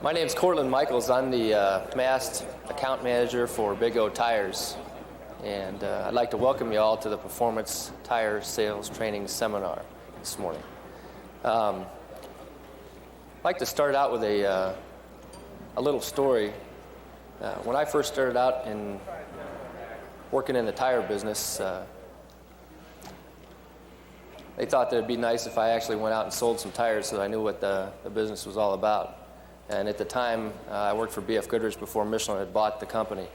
My name's Cortland Michaels. I'm the MAST account manager for Big O Tires, and I'd like to welcome you all to the Performance Tire Sales Training Seminar this morning. I'd like to start out with a little story. When I first started out in working in the tire business, they thought that it'd be nice if I actually went out and sold some tires so that I knew what the business was all about. And at the time, I worked for B.F. Goodrich before Michelin had bought the company.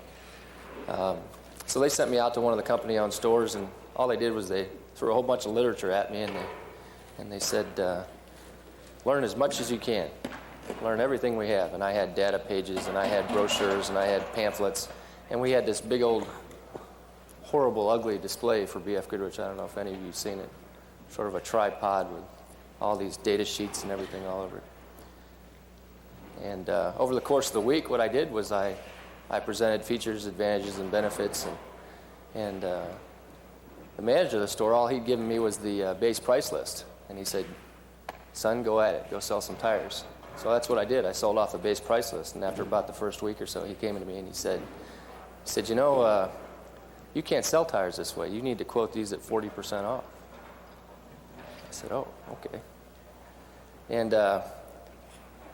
So they sent me out to one of the company-owned stores, and all they did was they threw a whole bunch of literature at me, and they said, learn as much as you can. Learn everything we have. And I had data pages, and I had brochures, and I had pamphlets, and we had this big old, horrible, ugly display for B.F. Goodrich. I don't know if any of you have seen it. Sort of a tripod with all these data sheets and everything all over it. And over the course of the week, what I did was I presented features, advantages, and benefits. And the manager of the store, all he'd given me was the base price list. And he said, son, go at it. Go sell some tires. So that's what I did. I sold off the base price list. And after about the first week or so, he came to me and he said, you know, you can't sell tires this way. You need to quote these at 40% off. I said, oh, okay. And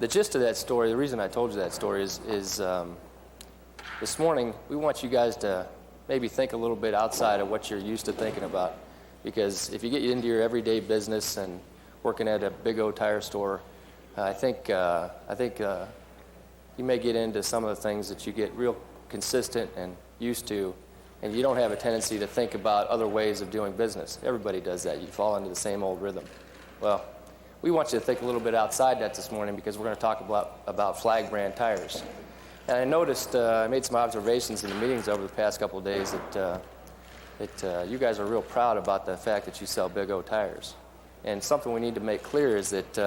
the gist of that story, the reason I told you that story is this morning we want you guys to maybe think a little bit outside of what you're used to thinking about. Because if you get into your everyday business and working at a Big O tire store, I think you may get into some of the things that you get real consistent and used to, and you don't have a tendency to think about other ways of doing business. Everybody does that. You fall into the same old rhythm. Well, we want you to think a little bit outside that this morning because we're going to talk about flag brand tires. And I noticed, I made some observations in the meetings over the past couple of days that you guys are real proud about the fact that you sell Big O tires. And something we need to make clear is that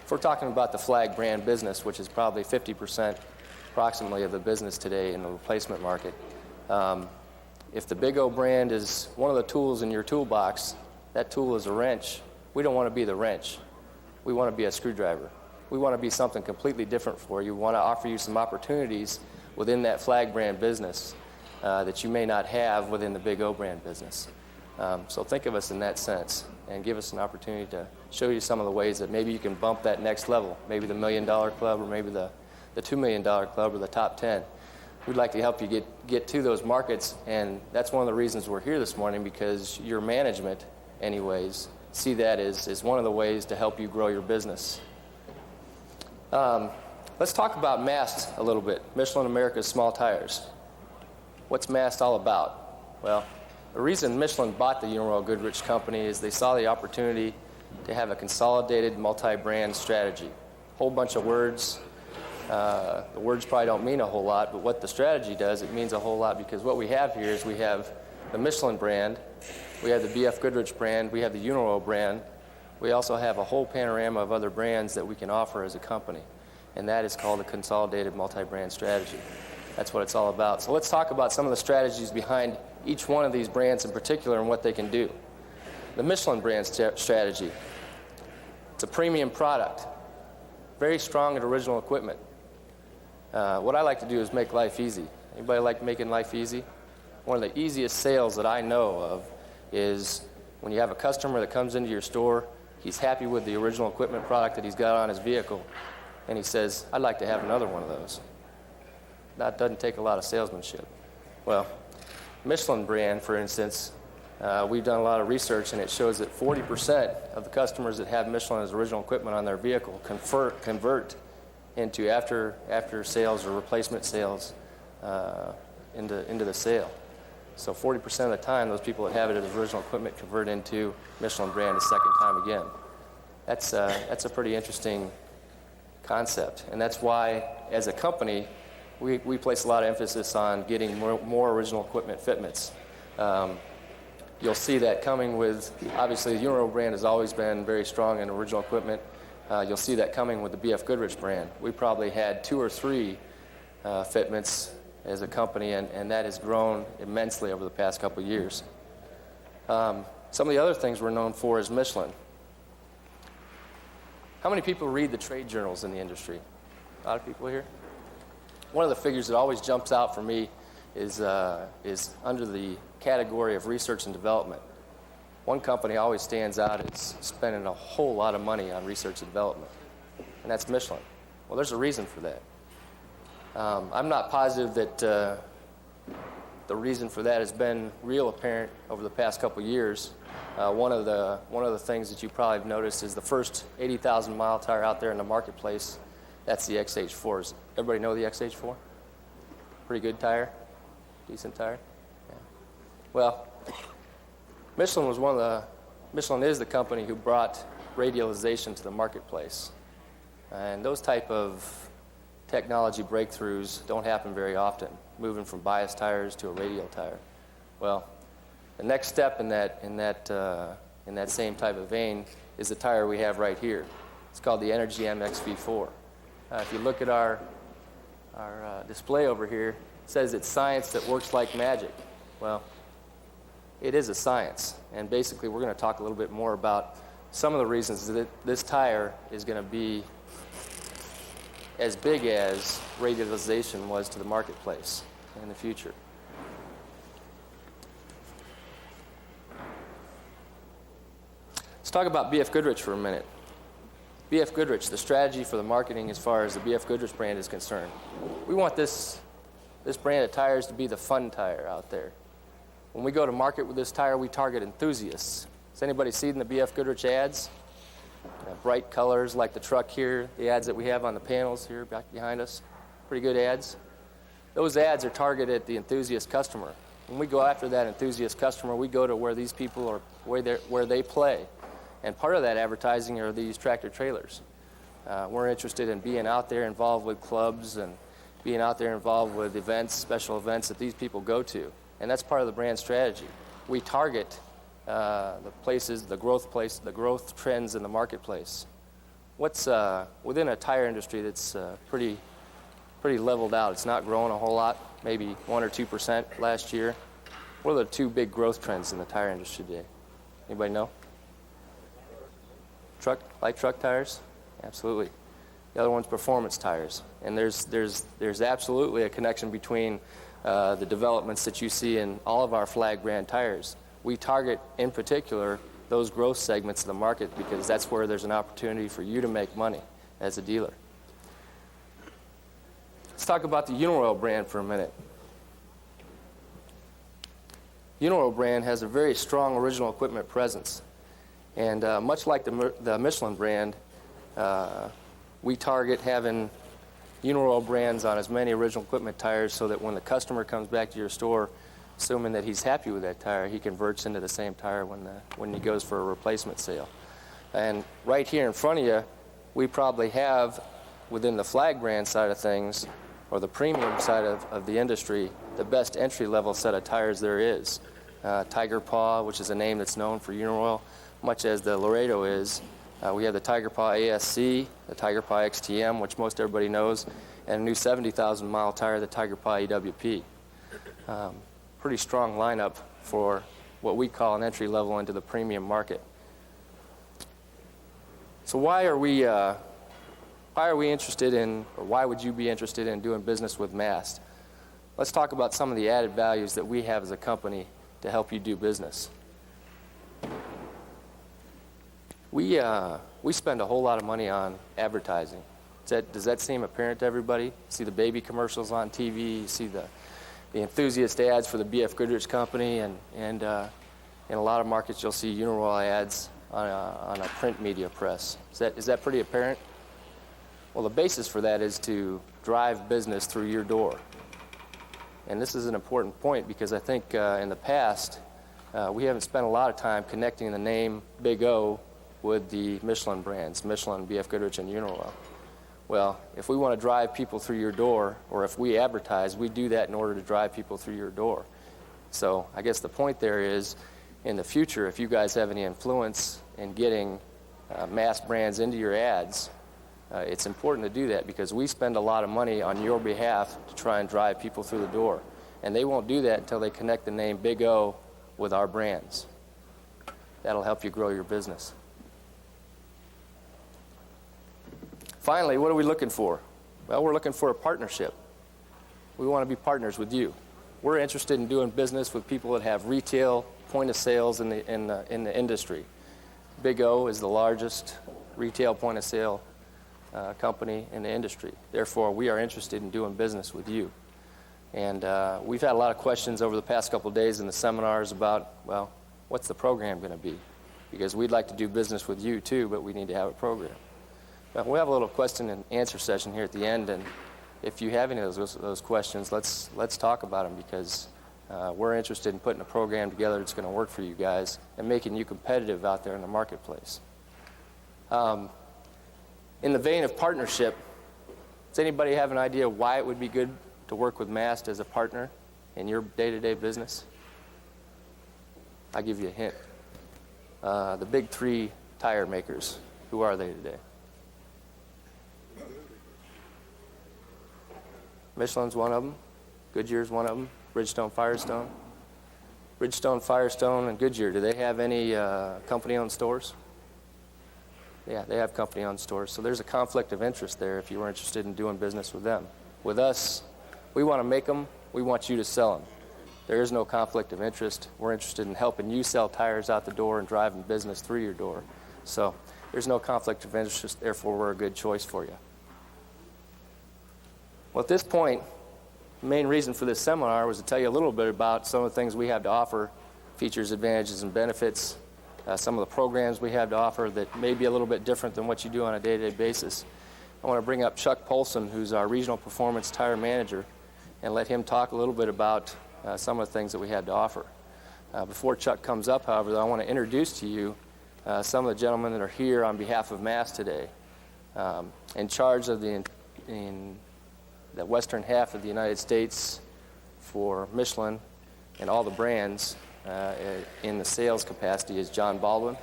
if we're talking about the flag brand business, which is probably 50% approximately of the business today in the replacement market, if the Big O brand is one of the tools in your toolbox, that tool is a wrench. We don't want to be the wrench. We want to be a screwdriver. We want to be something completely different for you. We want to offer you some opportunities within that flag brand business that you may not have within the Big O brand business. So think of us in that sense and give us an opportunity to show you some of the ways that maybe you can bump that next level, maybe the $1 Million Club or maybe the $2 Million Club or the top 10. We'd like to help you get to those markets, and that's one of the reasons we're here this morning, because your management, anyways, see that as one of the ways to help you grow your business. Let's talk about MAST a little bit, Michelin America's Small Tires. What's MAST all about? Well, the reason Michelin bought the Uniroyal Goodrich company is they saw the opportunity to have a consolidated multi-brand strategy. A whole bunch of words. The words probably don't mean a whole lot, but what the strategy does, it means a whole lot, because what we have here is we have the Michelin brand, we have the B.F. Goodrich brand, we have the Uniroyal brand. We also have a whole panorama of other brands that we can offer as a company, and that is called a consolidated multi-brand strategy. That's what it's all about. So let's talk about some of the strategies behind each one of these brands in particular and what they can do. The Michelin brand strategy. It's a premium product, very strong and original equipment. What I like to do is make life easy. Anybody like making life easy? One of the easiest sales that I know of is when you have a customer that comes into your store, he's happy with the original equipment product that he's got on his vehicle, and he says, I'd like to have another one of those. That doesn't take a lot of salesmanship. Well, Michelin brand, for instance, we've done a lot of research, and it shows that 40% of the customers that have Michelin as original equipment on their vehicle convert into after sales or replacement sales into the sale. So 40% of the time, those people that have it as original equipment convert into Michelin brand a second time again. That's a pretty interesting concept, and that's why, as a company, we place a lot of emphasis on getting more original equipment fitments. You'll see that coming with, obviously, the Uniroyal brand has always been very strong in original equipment. You'll see that coming with the B.F. Goodrich brand. We probably had 2 or 3 fitments as a company, and that has grown immensely over the past couple of years. Some of the other things we're known for is Michelin. How many people read the trade journals in the industry? A lot of people here. One of the figures that always jumps out for me is under the category of research and development. One company always stands out as spending a whole lot of money on research and development, and that's Michelin. Well, there's a reason for that. I'm not positive that the reason for that has been real apparent over the past couple years. One of the things that you probably have noticed is the first 80,000 mile tire out there in the marketplace. That's the XH4s. Everybody know the XH4? Pretty good tire, decent tire. Yeah. Well, Michelin is the company who brought radialization to the marketplace, and those type of technology breakthroughs don't happen very often, moving from bias tires to a radial tire. Well, the next step in that same type of vein is the tire we have right here. It's called the Energy MX V4. If you look at our display over here, it says it's science that works like magic. Well, it is a science, and basically we're going to talk a little bit more about some of the reasons that this tire is going to be as big as radialization was to the marketplace in the future. Let's talk about B.F. Goodrich for a minute. B.F. Goodrich, the strategy for the marketing as far as the B.F. Goodrich brand is concerned. We want this brand of tires to be the fun tire out there. When we go to market with this tire, we target enthusiasts. Has anybody seen the B.F. Goodrich ads? Bright colors like the truck here, the ads that we have on the panels here back behind us. Pretty good ads. Those ads are targeted at the enthusiast customer. When we go after that enthusiast customer, we go to where these people are, where they play. And part of that advertising are these tractor trailers. We're interested in being out there involved with clubs and being out there involved with events, special events that these people go to. And that's part of the brand strategy. We target the growth trends in the marketplace. What's within a tire industry that's pretty leveled out? It's not growing a whole lot, maybe 1 or 2% last year. What are the two big growth trends in the tire industry today? Anybody know? Light truck tires? Absolutely. The other one's performance tires. And there's absolutely a connection between the developments that you see in all of our flag brand tires. We target, in particular, those growth segments of the market because that's where there's an opportunity for you to make money as a dealer. Let's talk about the Uniroyal brand for a minute. Uniroyal brand has a very strong original equipment presence. And much like the Michelin brand, we target having Uniroyal brands on as many original equipment tires so that when the customer comes back to your store, assuming that he's happy with that tire, he converts into the same tire when he goes for a replacement sale. And right here in front of you, we probably have, within the flag brand side of things, or the premium side of the industry, the best entry-level set of tires there is. Tiger Paw, which is a name that's known for Uniroyal, much as the Laredo is. We have the Tiger Paw ASC, the Tiger Paw XTM, which most everybody knows, and a new 70,000 mile tire, the Tiger Paw EWP. Pretty strong lineup for what we call an entry level into the premium market. So why are we interested in, or why would you be interested in doing business with MAST? Let's talk about some of the added values that we have as a company to help you do business. We spend a whole lot of money on advertising. Does that seem apparent to everybody? See the baby commercials on TV, you see the enthusiast ads for the B.F. Goodrich company, and in a lot of markets you'll see Uniroyal ads on a print media press. Is that pretty apparent? Well, the basis for that is to drive business through your door. And this is an important point because I think in the past we haven't spent a lot of time connecting the name Big O with the Michelin brands, Michelin, B.F. Goodrich, and Uniroyal. Well, if we want to drive people through your door, or if we advertise, we do that in order to drive people through your door. So I guess the point there is, in the future, if you guys have any influence in getting MAST brands into your ads, it's important to do that because we spend a lot of money on your behalf to try and drive people through the door. And they won't do that until they connect the name Big O with our brands. That'll help you grow your business. Finally, what are we looking for? Well, we're looking for a partnership. We want to be partners with you. We're interested in doing business with people that have retail point of sales in the industry. Big O is the largest retail point of sale company in the industry. Therefore, we are interested in doing business with you. And we've had a lot of questions over the past couple of days in the seminars about, well, what's the program going to be? Because we'd like to do business with you too, but we need to have a program. But we'll have a little question and answer session here at the end, and if you have any of those questions, let's talk about them, because we're interested in putting a program together that's going to work for you guys and making you competitive out there in the marketplace. In the vein of partnership, does anybody have an idea why it would be good to work with MAST as a partner in your day-to-day business? I'll give you a hint. The big three tire makers, who are they today? Michelin's one of them. Goodyear's one of them. Bridgestone, Firestone. Bridgestone, Firestone, and Goodyear, do they have any company-owned stores? Yeah, they have company-owned stores. So there's a conflict of interest there if you were interested in doing business with them. With us, we want to make them. We want you to sell them. There is no conflict of interest. We're interested in helping you sell tires out the door and driving business through your door. So there's no conflict of interest. Therefore, we're a good choice for you. Well, at this point, the main reason for this seminar was to tell you a little bit about some of the things we have to offer, features, advantages, and benefits, some of the programs we have to offer that may be a little bit different than what you do on a day-to-day basis. I want to bring up Chuck Polson, who's our Regional Performance Tire Manager, and let him talk a little bit about some of the things that we had to offer. Before Chuck comes up, however, I want to introduce to you some of the gentlemen that are here on behalf of MAST today. In charge of the western half of the United States for Michelin and all the brands in the sales capacity is John Baldwin.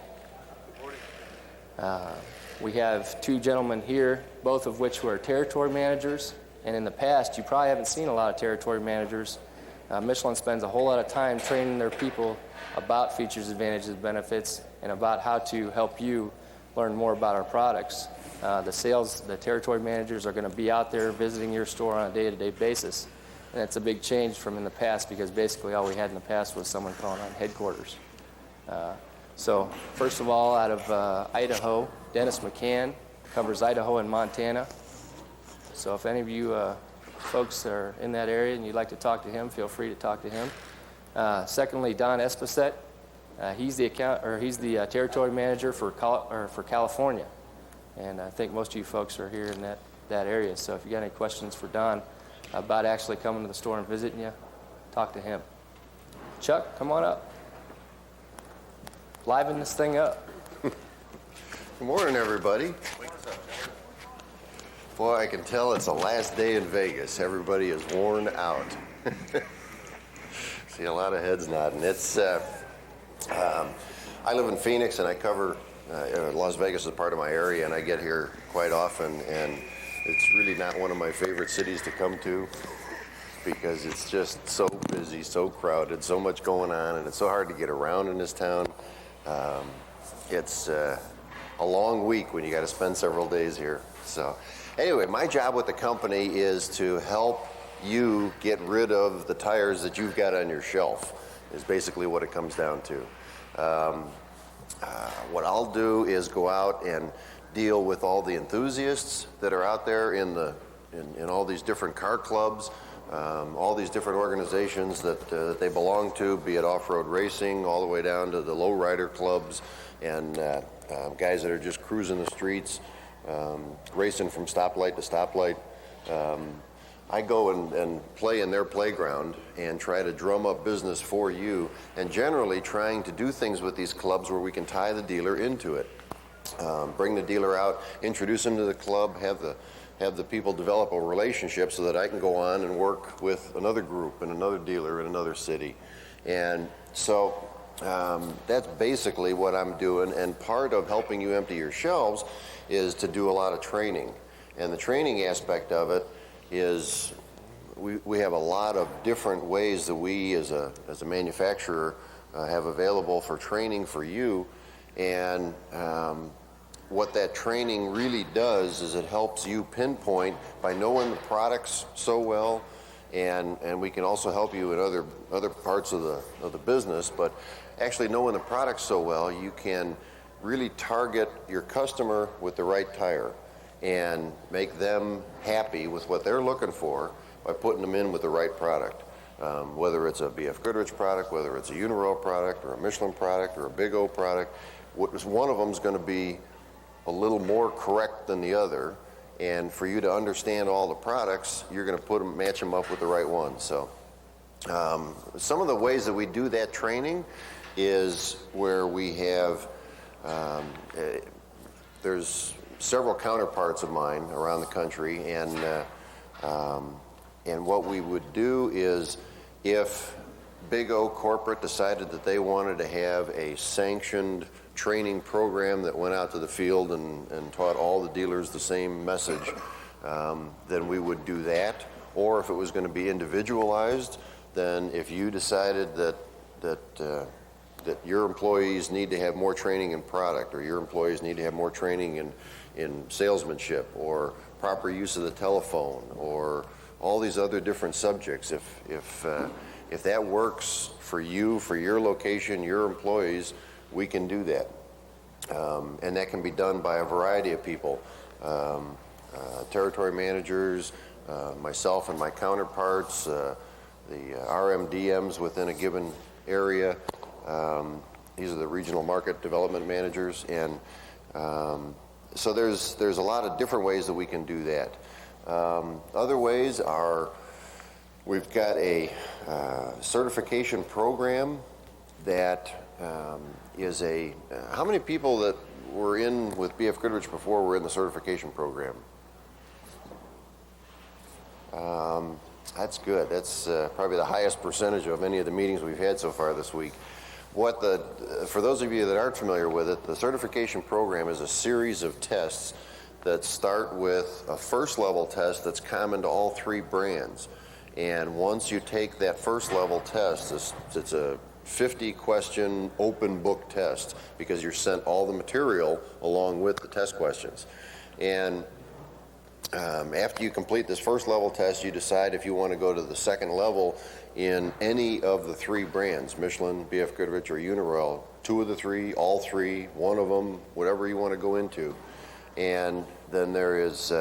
We have two gentlemen here, both of which were territory managers, and in the past you probably haven't seen a lot of territory managers. Michelin spends a whole lot of time training their people about features, advantages, benefits, and about how to help you learn more about our products. The territory managers are going to be out there visiting your store on a day-to-day basis. And it's a big change from in the past, because basically all we had in the past was someone calling on headquarters. So first of all, out of Idaho, Dennis McCann covers Idaho and Montana. So if any of you folks are in that area and you'd like to talk to him, feel free to talk to him. Secondly, Don Espacet. He's the territory manager for California. And I think most of you folks are here in that area. So if you got any questions for Don about actually coming to the store and visiting you, talk to him. Chuck, come on up. Liven this thing up. Good morning, everybody. Boy, I can tell it's the last day in Vegas. Everybody is worn out. See a lot of heads nodding. I live in Phoenix, and I cover Las Vegas is part of my area, and I get here quite often, and it's really not one of my favorite cities to come to, because it's just so busy, so crowded, so much going on, and it's so hard to get around in this town. It's a long week when you got to spend several days here. So anyway, my job with the company is to help you get rid of the tires that you've got on your shelf, is basically what it comes down to. What I'll do is go out and deal with all the enthusiasts that are out there in all these different car clubs, all these different organizations that they belong to, be it off-road racing all the way down to the lowrider clubs, and guys that are just cruising the streets, racing from stoplight to stoplight. I go and play in their playground and try to drum up business for you, and generally trying to do things with these clubs where we can tie the dealer into it. Bring the dealer out, introduce him to the club, have the people develop a relationship so that I can go on and work with another group and another dealer in another city. And so that's basically what I'm doing, and part of helping you empty your shelves is to do a lot of training. And the training aspect of it is we have a lot of different ways that we as a manufacturer have available for training for you. And what that training really does is it helps you pinpoint by knowing the products so well, and we can also help you in other parts of the business, but actually knowing the products so well, you can really target your customer with the right tire and make them happy with what they're looking for by putting them in with the right product. Whether it's a BF Goodrich product, whether it's a Uniroyal product or a Michelin product or a Big O product, one of them is going to be a little more correct than the other, and for you to understand all the products, you're going to match them up with the right one. So some of the ways that we do that training is where we have there's several counterparts of mine around the country, and what we would do is, if Big O corporate decided that they wanted to have a sanctioned training program that went out to the field and taught all the dealers the same message, then we would do that. Or if it was going to be individualized, then if you decided that your employees need to have more training in product, or your employees need to have more training in salesmanship, or proper use of the telephone, or all these other different subjects, if that works for you, for your location, your employees, we can do that. And that can be done by a variety of people, territory managers, myself and my counterparts, the RMDMs within a given area. These are the regional market development managers, and so there's a lot of different ways that we can do that. Other ways are, we've got a certification program that is how many people that were in with BF Goodrich before were in the certification program? That's good. That's probably the highest percentage of any of the meetings we've had so far this week. For those of you that aren't familiar with it, the certification program is a series of tests that start with a first level test that's common to all three brands. And once you take that first level test, it's a 50-question open book test, because you're sent all the material along with the test questions. And after you complete this first level test, you decide if you want to go to the second level in any of the three brands, Michelin, BF Goodrich, or Uniroyal. 2 of the 3, all 3, one of them, whatever you want to go into. And then there is,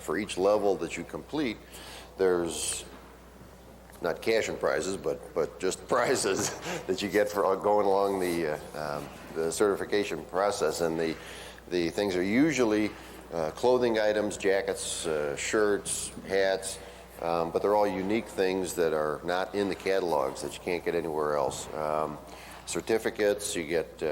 for each level that you complete, there's not cash and prizes, but just prizes that you get for going along the certification process. And the things are usually clothing items, jackets, shirts, hats, but they're all unique things that are not in the catalogs that you can't get anywhere else. Certificates, you get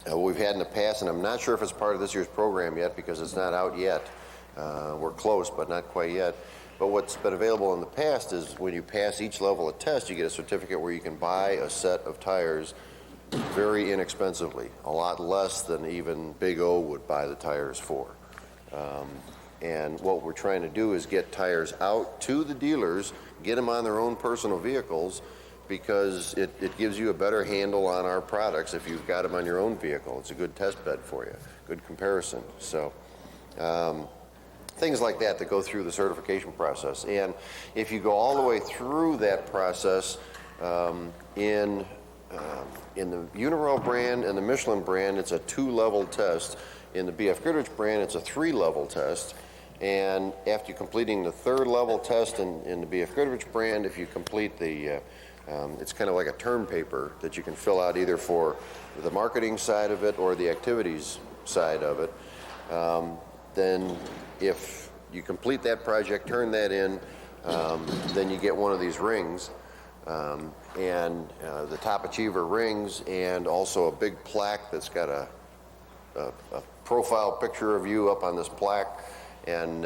what we've had in the past, and I'm not sure if it's part of this year's program yet because it's not out yet. We're close, but not quite yet. But what's been available in the past is when you pass each level of test, you get a certificate where you can buy a set of tires very inexpensively, a lot less than even Big O would buy the tires for. And what we're trying to do is get tires out to the dealers, get them on their own personal vehicles, because it gives you a better handle on our products if you've got them on your own vehicle. It's a good test bed for you, good comparison. So things like that go through the certification process. And if you go all the way through that process, in the Uniroyal brand and the Michelin brand, it's a 2-level test. In the BF Goodrich brand, it's a 3-level test. And after completing the 3rd level test in the BF Goodrich brand, if you complete the, it's kind of like a term paper that you can fill out either for the marketing side of it or the activities side of it. Then if you complete that project, turn that in, then you get one of these rings, and the top achiever rings, and also a big plaque that's got a profile picture of you up on this plaque. And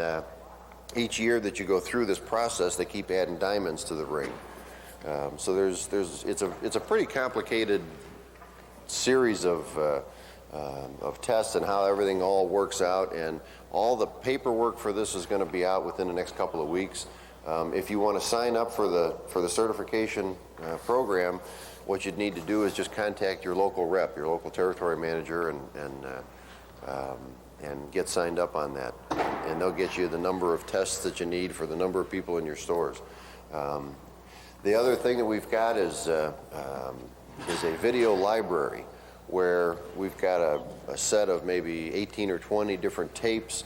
each year that you go through this process, they keep adding diamonds to the ring. So it's a pretty complicated series of tests and how everything all works out, and all the paperwork for this is going to be out within the next couple of weeks. If you want to sign up for the certification program, what you'd need to do is just contact your local rep, your local territory manager, and and get signed up on that. And they'll get you the number of tests that you need for the number of people in your stores. The other thing that we've got is a video library where we've got a set of maybe 18 or 20 different tapes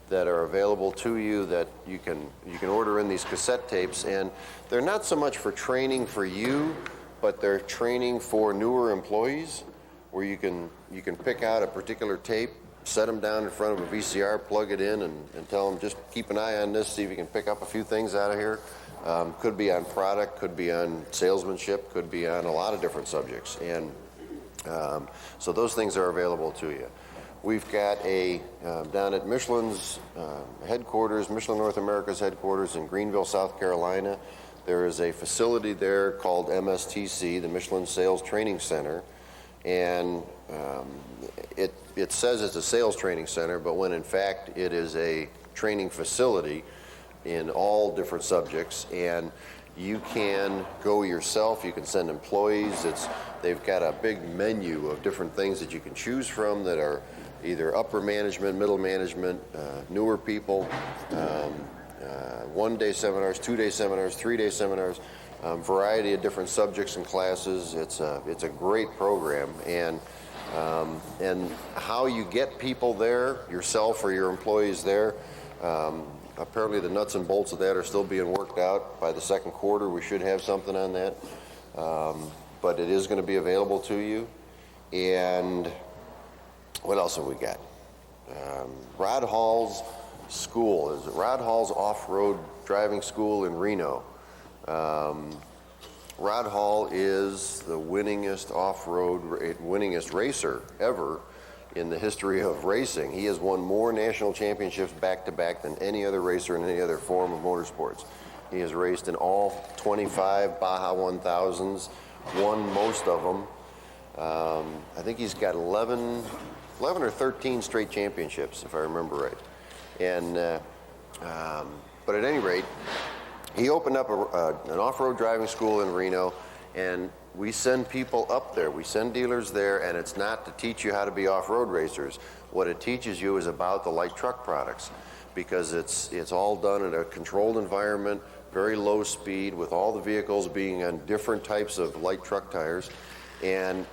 that are available to you that you can order in these cassette tapes, and they're not so much for training for you, but they're training for newer employees, where you can pick out a particular tape, set them down in front of a VCR, plug it in, and tell them just keep an eye on this, see if you can pick up a few things out of here. Could be on product, could be on salesmanship, could be on a lot of different subjects, and so those things are available to you. We've got down at Michelin's headquarters, Michelin North America's headquarters in Greenville, South Carolina, there is a facility there called MSTC, the Michelin Sales Training Center, and it says it's a sales training center, but when in fact it is a training facility in all different subjects, and you can go yourself, you can send employees. They've got a big menu of different things that you can choose from that are either upper management, middle management, newer people, one-day seminars, two-day seminars, three-day seminars, variety of different subjects and classes. It's a great program, and how you get people there, yourself or your employees there, apparently the nuts and bolts of that are still being worked out. By the second quarter, we should have something on that, but it is going to be available to you. And what else have we got? Rod Hall's school. Is it Rod Hall's off-road driving school in Reno? Rod Hall is the winningest winningest racer ever in the history of racing. He has won more national championships back-to-back than any other racer in any other form of motorsports. He has raced in all 25 Baja 1000s, won most of them. I think he's got 11 or 13 straight championships, if I remember right. And but at any rate, he opened up an off-road driving school in Reno, and we send people up there. We send dealers there, and it's not to teach you how to be off-road racers. What it teaches you is about the light truck products, because it's all done in a controlled environment, very low speed, with all the vehicles being on different types of light truck tires. And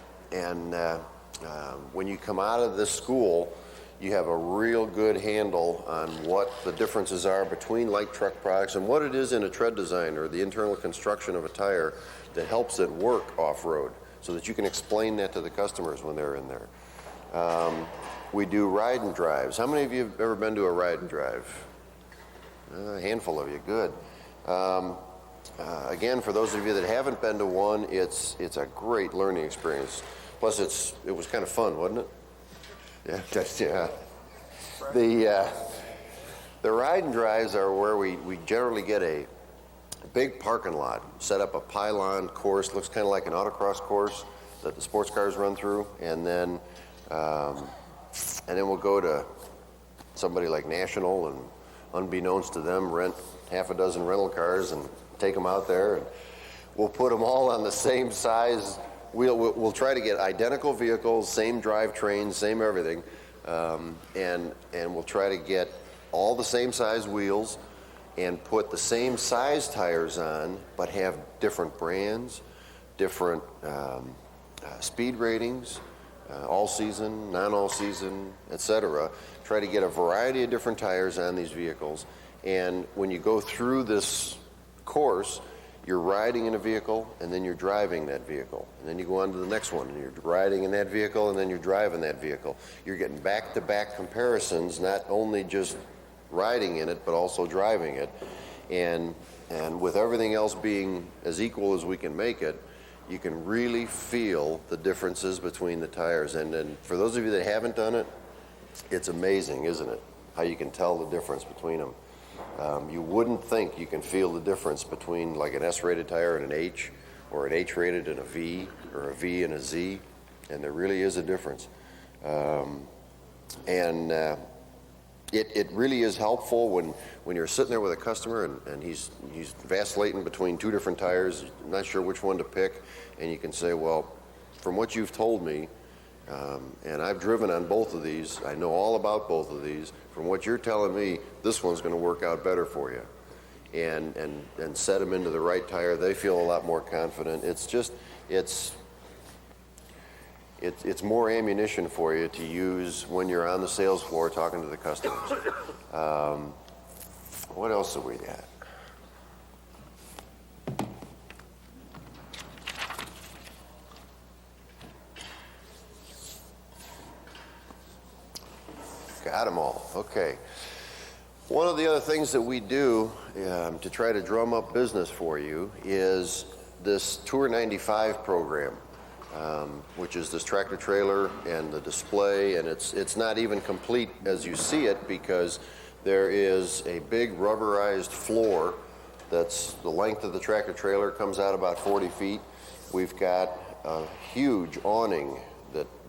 when you come out of this school, you have a real good handle on what the differences are between light truck products and what it is in a tread design or the internal construction of a tire that helps it work off-road, so that you can explain that to the customers when they're in there. We do ride and drives. How many of you have ever been to a ride and drive? A handful of you, good. Again, for those of you that haven't been to one, it's a great learning experience. Plus, it was kind of fun, wasn't it? Yeah. The ride and drives are where we generally get a big parking lot, set up a pylon course, looks kind of like an autocross course that the sports cars run through, and then we'll go to somebody like National, and unbeknownst to them, rent half a dozen rental cars and take them out there, and we'll put them all on the same size. We'll try to get identical vehicles, same drivetrains, same everything, and we'll try to get all the same size wheels and put the same size tires on, but have different brands, different speed ratings, all season, non-all season, etc. Try to get a variety of different tires on these vehicles, and when you go through this course, you're riding in a vehicle, and then you're driving that vehicle. And then you go on to the next one, and you're riding in that vehicle, and then you're driving that vehicle. You're getting back-to-back comparisons, not only just riding in it, but also driving it. And with everything else being as equal as we can make it, you can really feel the differences between the tires. And for those of you that haven't done it, it's amazing, isn't it? How you can tell the difference between them. You wouldn't think you can feel the difference between like an S-rated tire and an H, or an H-rated and a V, or a V and a Z, and there really is a difference. It really is helpful when you're sitting there with a customer and he's vacillating between two different tires, not sure which one to pick, and you can say, well, from what you've told me, And I've driven on both of these. I know all about both of these. From what you're telling me, this one's going to work out better for you. And set them into the right tire. They feel a lot more confident. It's more ammunition for you to use when you're on the sales floor talking to the customers. What else have we got? Got them all. Okay. One of the other things that we do to try to drum up business for you is this Tour 95 program, which is this tractor trailer and the display, and it's not even complete as you see it because there is a big rubberized floor that's the length of the tractor trailer, comes out about 40 feet. We've got a huge awning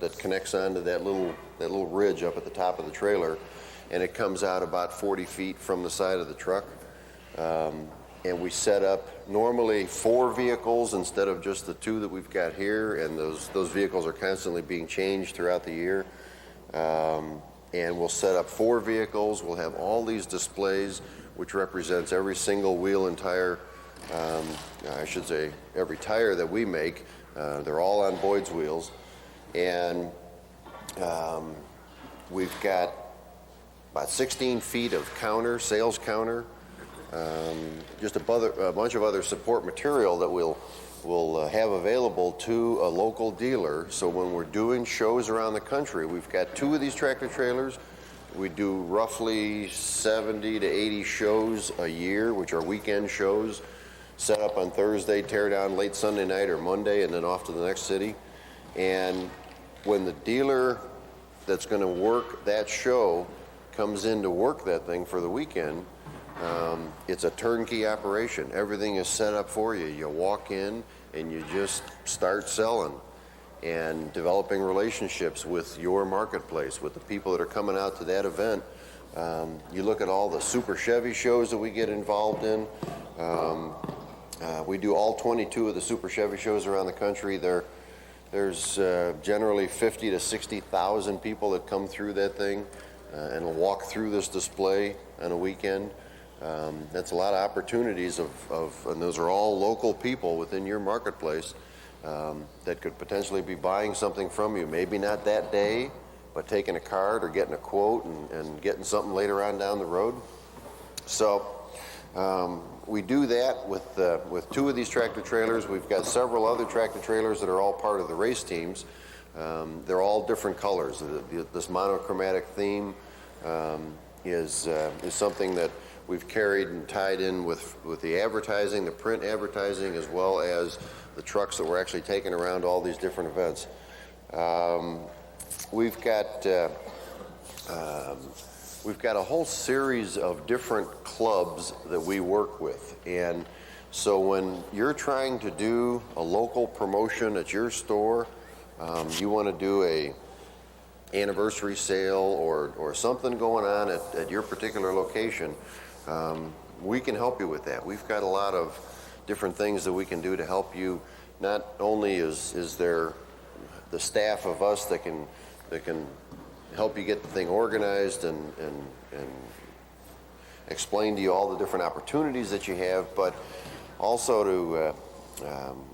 that connects onto that little ridge up at the top of the trailer, and it comes out about 40 feet from the side of the truck. And we set up normally 4 vehicles instead of just the 2 that we've got here, and those vehicles are constantly being changed throughout the year. And we'll set up 4 vehicles. We'll have all these displays, which represents every single wheel and tire, I should say every tire that we make. They're all on Boyd's wheels. And we've got about 16 feet of counter, sales counter, just a bunch of other support material that we'll have available to a local dealer. So when we're doing shows around the country, we've got 2 of these tractor trailers. We do roughly 70 to 80 shows a year, which are weekend shows, set up on Thursday, tear down late Sunday night or Monday, and then off to the next city. And when the dealer that's going to work that show comes in to work that thing for the weekend, it's a turnkey operation. Everything is set up for you. You walk in and you just start selling and developing relationships with your marketplace, with the people that are coming out to that event. You look at all the Super Chevy shows that we get involved in. We do all 22 of the Super Chevy shows around the country. There's generally 50 to 60,000 people that come through that thing and will walk through this display on a weekend. That's a lot of opportunities and those are all local people within your marketplace that could potentially be buying something from you. Maybe not that day, but taking a card or getting a quote and getting something later on down the road. So we do that with 2 of these tractor trailers. We've got several other tractor trailers that are all part of the race teams. They're all different colors. This monochromatic theme is something that we've carried and tied in with the advertising, the print advertising, as well as the trucks that we're actually taking around all these different events. We've got a whole series of different clubs that we work with. And so when you're trying to do a local promotion at your store, you want to do a anniversary sale or something going on at your particular location, we can help you with that. We've got a lot of different things that we can do to help you. Not only is there the staff of us that can help you get the thing organized and explain to you all the different opportunities that you have, but also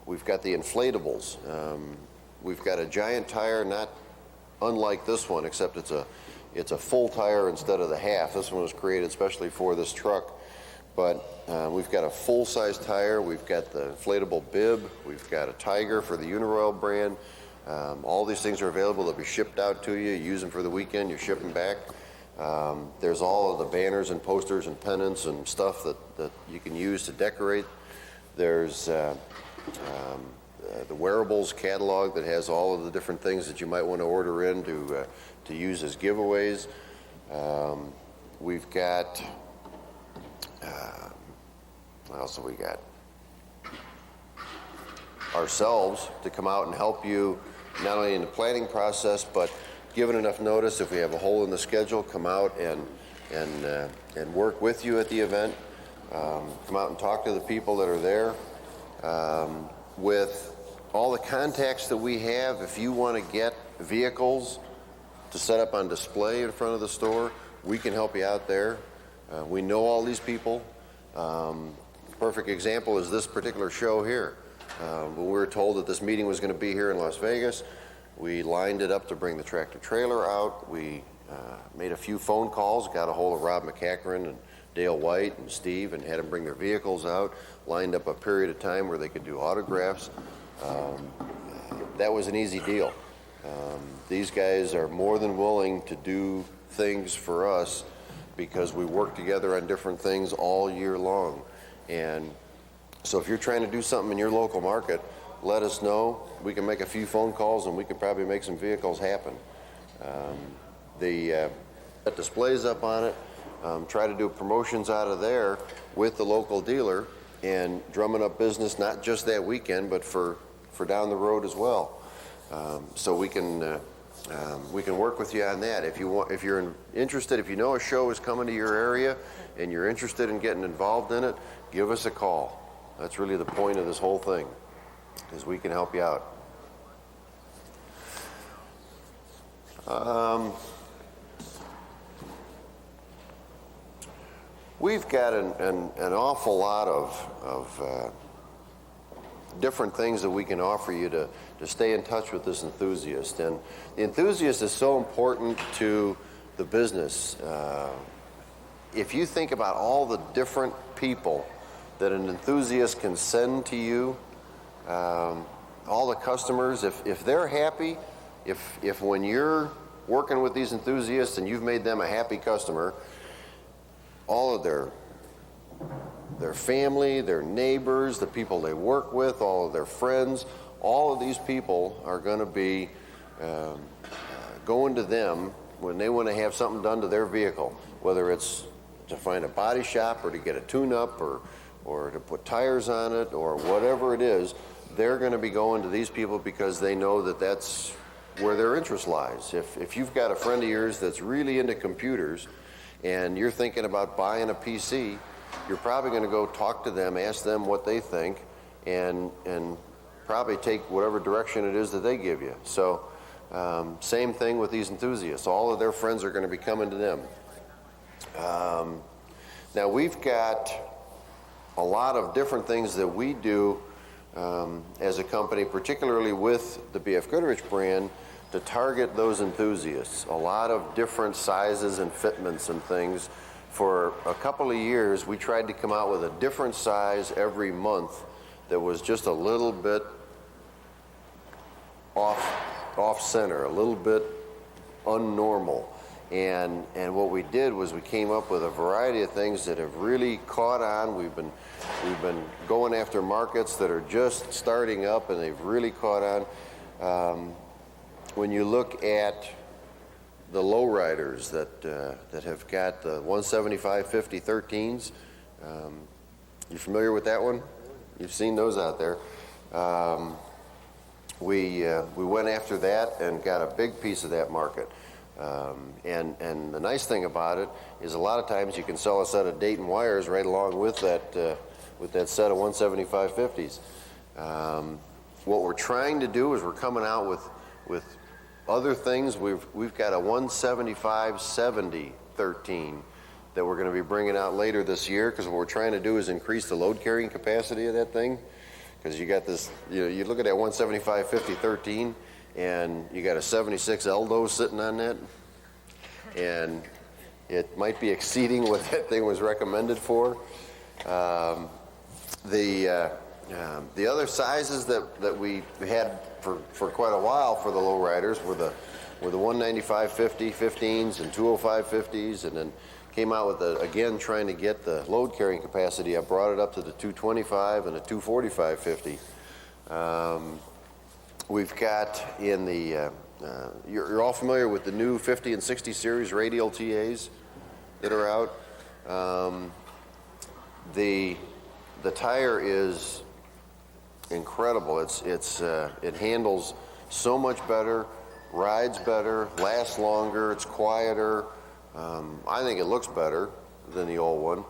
we've got the inflatables. We've got a giant tire, not unlike this one, except it's a full tire instead of the half. This one was created especially for this truck. But we've got a full-size tire. We've got the inflatable bib. We've got a Tiger for the Uniroyal brand. All these things are available. They'll be shipped out to you. You use them for the weekend. You ship them back. There's all of the banners and posters and pennants and stuff that you can use to decorate. There's the wearables catalog that has all of the different things that you might want to order in to use as giveaways. We've got, what else have we got? Ourselves to come out and help you not only in the planning process, but given enough notice, if we have a hole in the schedule, come out and work with you at the event. Come out and talk to the people that are there. With all the contacts that we have, if you want to get vehicles to set up on display in front of the store, we can help you out there. We know all these people. Perfect example is this particular show here. When we were told that this meeting was going to be here in Las Vegas, we lined it up to bring the tractor trailer out. We made a few phone calls, got a hold of Rob McCachran and Dale White and Steve, and had them bring their vehicles out, lined up a period of time where they could do autographs. That was an easy deal. These guys are more than willing to do things for us because we work together on different things all year long. And so if you're trying to do something in your local market, let us know. We can make a few phone calls and we can probably make some vehicles happen. The displays up on it, try to do promotions out of there with the local dealer and drumming up business, not just that weekend, but for down the road as well. So we can work with you on that. If you're interested, if you know a show is coming to your area and you're interested in getting involved in it, give us a call. That's really the point of this whole thing, is we can help you out. We've got an awful lot of different things that we can offer you to stay in touch with this enthusiast. And the enthusiast is so important to the business. If you think about all the different people that an enthusiast can send to you, all the customers, if they're happy, if when you're working with these enthusiasts and you've made them a happy customer, all of their family, their neighbors, the people they work with, all of their friends, all of these people are going to be going to them when they want to have something done to their vehicle, whether it's to find a body shop or to get a tune-up or to put tires on it or whatever it is. They're going to be going to these people because they know that that's where their interest lies. If you've got a friend of yours that's really into computers and you're thinking about buying a PC, you're probably going to go talk to them, ask them what they think, and probably take whatever direction it is that they give you. So same thing with these enthusiasts. All of their friends are going to be coming to them. Now we've got a lot of different things that we do as a company, particularly with the BF Goodrich brand, to target those enthusiasts. A lot of different sizes and fitments and things. For a couple of years, we tried to come out with a different size every month that was just a little bit off center, a little bit unnormal. And what we did was we came up with a variety of things that have really caught on. We've been going after markets that are just starting up, and they've really caught on. When you look at the lowriders that have got the 175/50 13s, you familiar with that one? You've seen those out there. We went after that and got a big piece of that market. And the nice thing about it is a lot of times you can sell a set of Dayton wires right along with that set of 175/50s. What we're trying to do is we're coming out with other things. We've got a 175/70 13 that we're going to be bringing out later this year, because what we're trying to do is increase the load carrying capacity of that thing. Because you got this, you look at that 175/50 13 and you got a 76 Eldo sitting on that, and it might be exceeding what that thing was recommended for. The other sizes that we had for quite a while for the lowriders were the 195/50 15s and 205/50s, and then came out with again trying to get the load carrying capacity. I brought it up to the 225 and the 245/50. We've got in the you're all familiar with the new 50 and 60 series radial TAs that are out. The tire is incredible. It handles so much better, rides better, lasts longer, it's quieter. I think it looks better than the old one.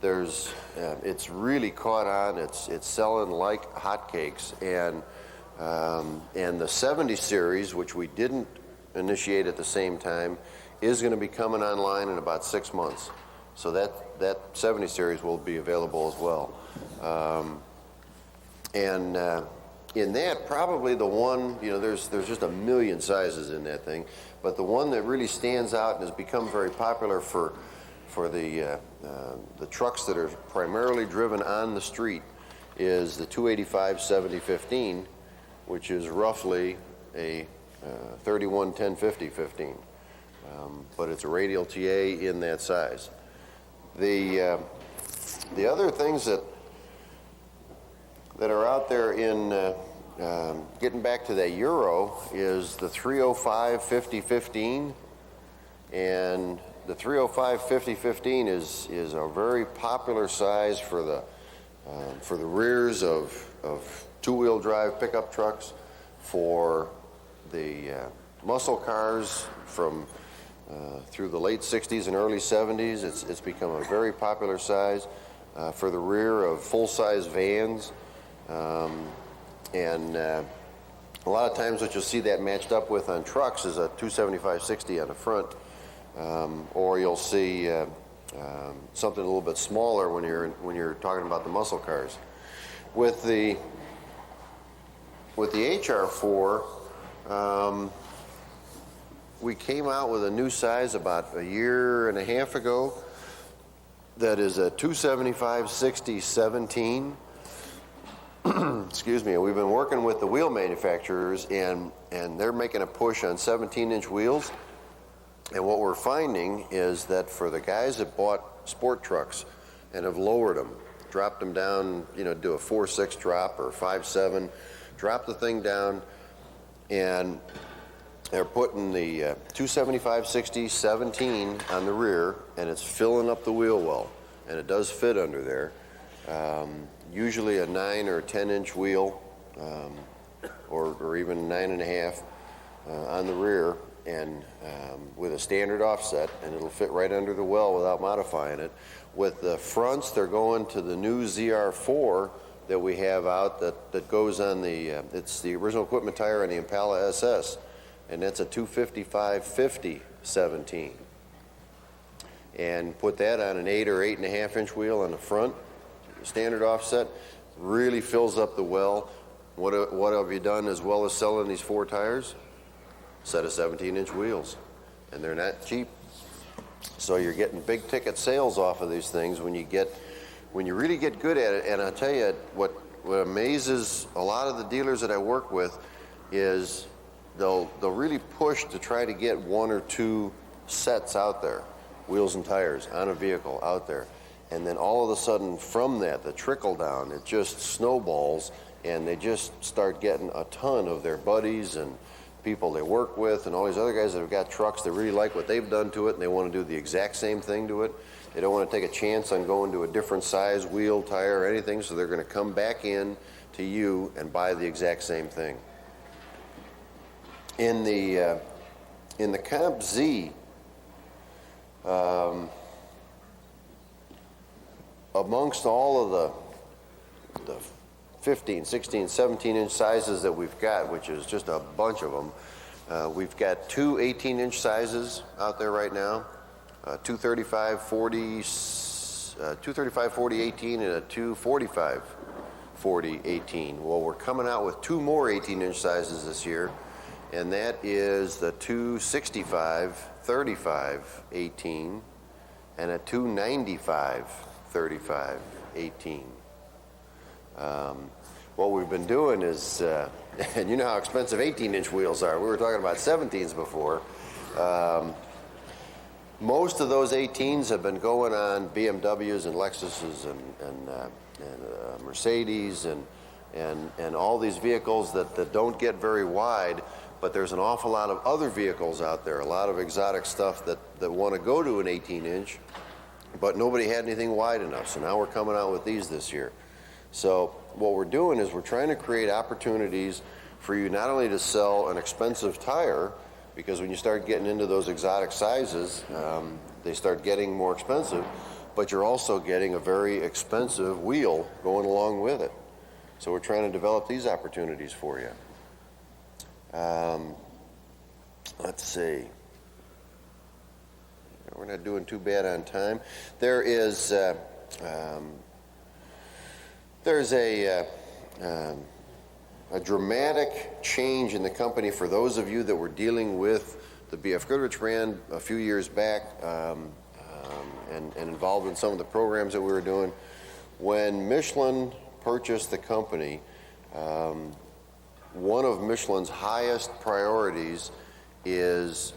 It's really caught on. It's selling like hotcakes, and the 70 series, which we didn't initiate at the same time, is going to be coming online in about 6 months. So that 70 series will be available as well. In that, probably the one, there's just a million sizes in that thing, but the one that really stands out and has become very popular for the trucks that are primarily driven on the street is the 285-70-15, which is roughly a 31-10-50-15, but it's a radial TA in that size. The other things that are out there in getting back to that Euro is the 305-50-15, and the 305-50-15 is a very popular size for the rears of two-wheel drive pickup trucks, for the muscle cars from through the late 60s and early 70s. It's become a very popular size for the rear of full-size vans. And a lot of times what you'll see that matched up with on trucks is a 275-60 on the front, or you'll see something a little bit smaller when you're talking about the muscle cars. With the HR4, we came out with a new size about a year and a half ago that is a 275-60-17. Excuse me. We've been working with the wheel manufacturers, and they're making a push on 17-inch wheels. And what we're finding is that for the guys that bought sport trucks and have lowered them, dropped them down, do a 4.6 drop or 5.7, drop the thing down, and they're putting the 275-60-17 on the rear, and it's filling up the wheel well, and it does fit under there. Usually a 9 or 10-inch wheel, or even 9.5 on the rear, and with a standard offset, and it'll fit right under the well without modifying it. With the fronts, they're going to the new ZR4 that we have out that goes on it's the original equipment tire on the Impala SS, and that's a 255-50-17. And put that on an 8 or 8.5-inch wheel on the front, standard offset, really fills up the well. What have you done as well as selling these 4 tires? Set of 17-inch wheels, and they're not cheap. So you're getting big ticket sales off of these things when you really get good at it. And I'll tell you what amazes a lot of the dealers that I work with is they'll really push to try to get 1 or 2 sets out there, wheels and tires on a vehicle out there. And then all of a sudden from that, the trickle down, it just snowballs, and they just start getting a ton of their buddies and people they work with and all these other guys that have got trucks that really like what they've done to it, and they want to do the exact same thing to it. They don't want to take a chance on going to a different size wheel, tire, or anything, so they're going to come back in to you and buy the exact same thing. In the Comp Z, amongst all of the 15, 16, 17-inch sizes that we've got, which is just a bunch of them, we've got 2 18-inch sizes out there right now, 235-40-18 and a 245-40-18. Well, we're coming out with 2 more 18-inch sizes this year, and that is the 265-35-18 and a 295-35-18. What we've been doing is, and you know how expensive 18-inch wheels are. We were talking about 17s before. Most of those 18s have been going on BMWs and Lexuses and Mercedes and all these vehicles that don't get very wide, but there's an awful lot of other vehicles out there, a lot of exotic stuff that want to go to an 18-inch, but nobody had anything wide enough. So now we're coming out with these this year. So what we're doing is we're trying to create opportunities for you not only to sell an expensive tire, because when you start getting into those exotic sizes, they start getting more expensive, but you're also getting a very expensive wheel going along with it. So we're trying to develop these opportunities for you. let's see. We're not doing too bad on time. There's a dramatic change in the company for those of you that were dealing with the B.F. Goodrich brand a few years back and involved in some of the programs that we were doing. When Michelin purchased the company, one of Michelin's highest priorities is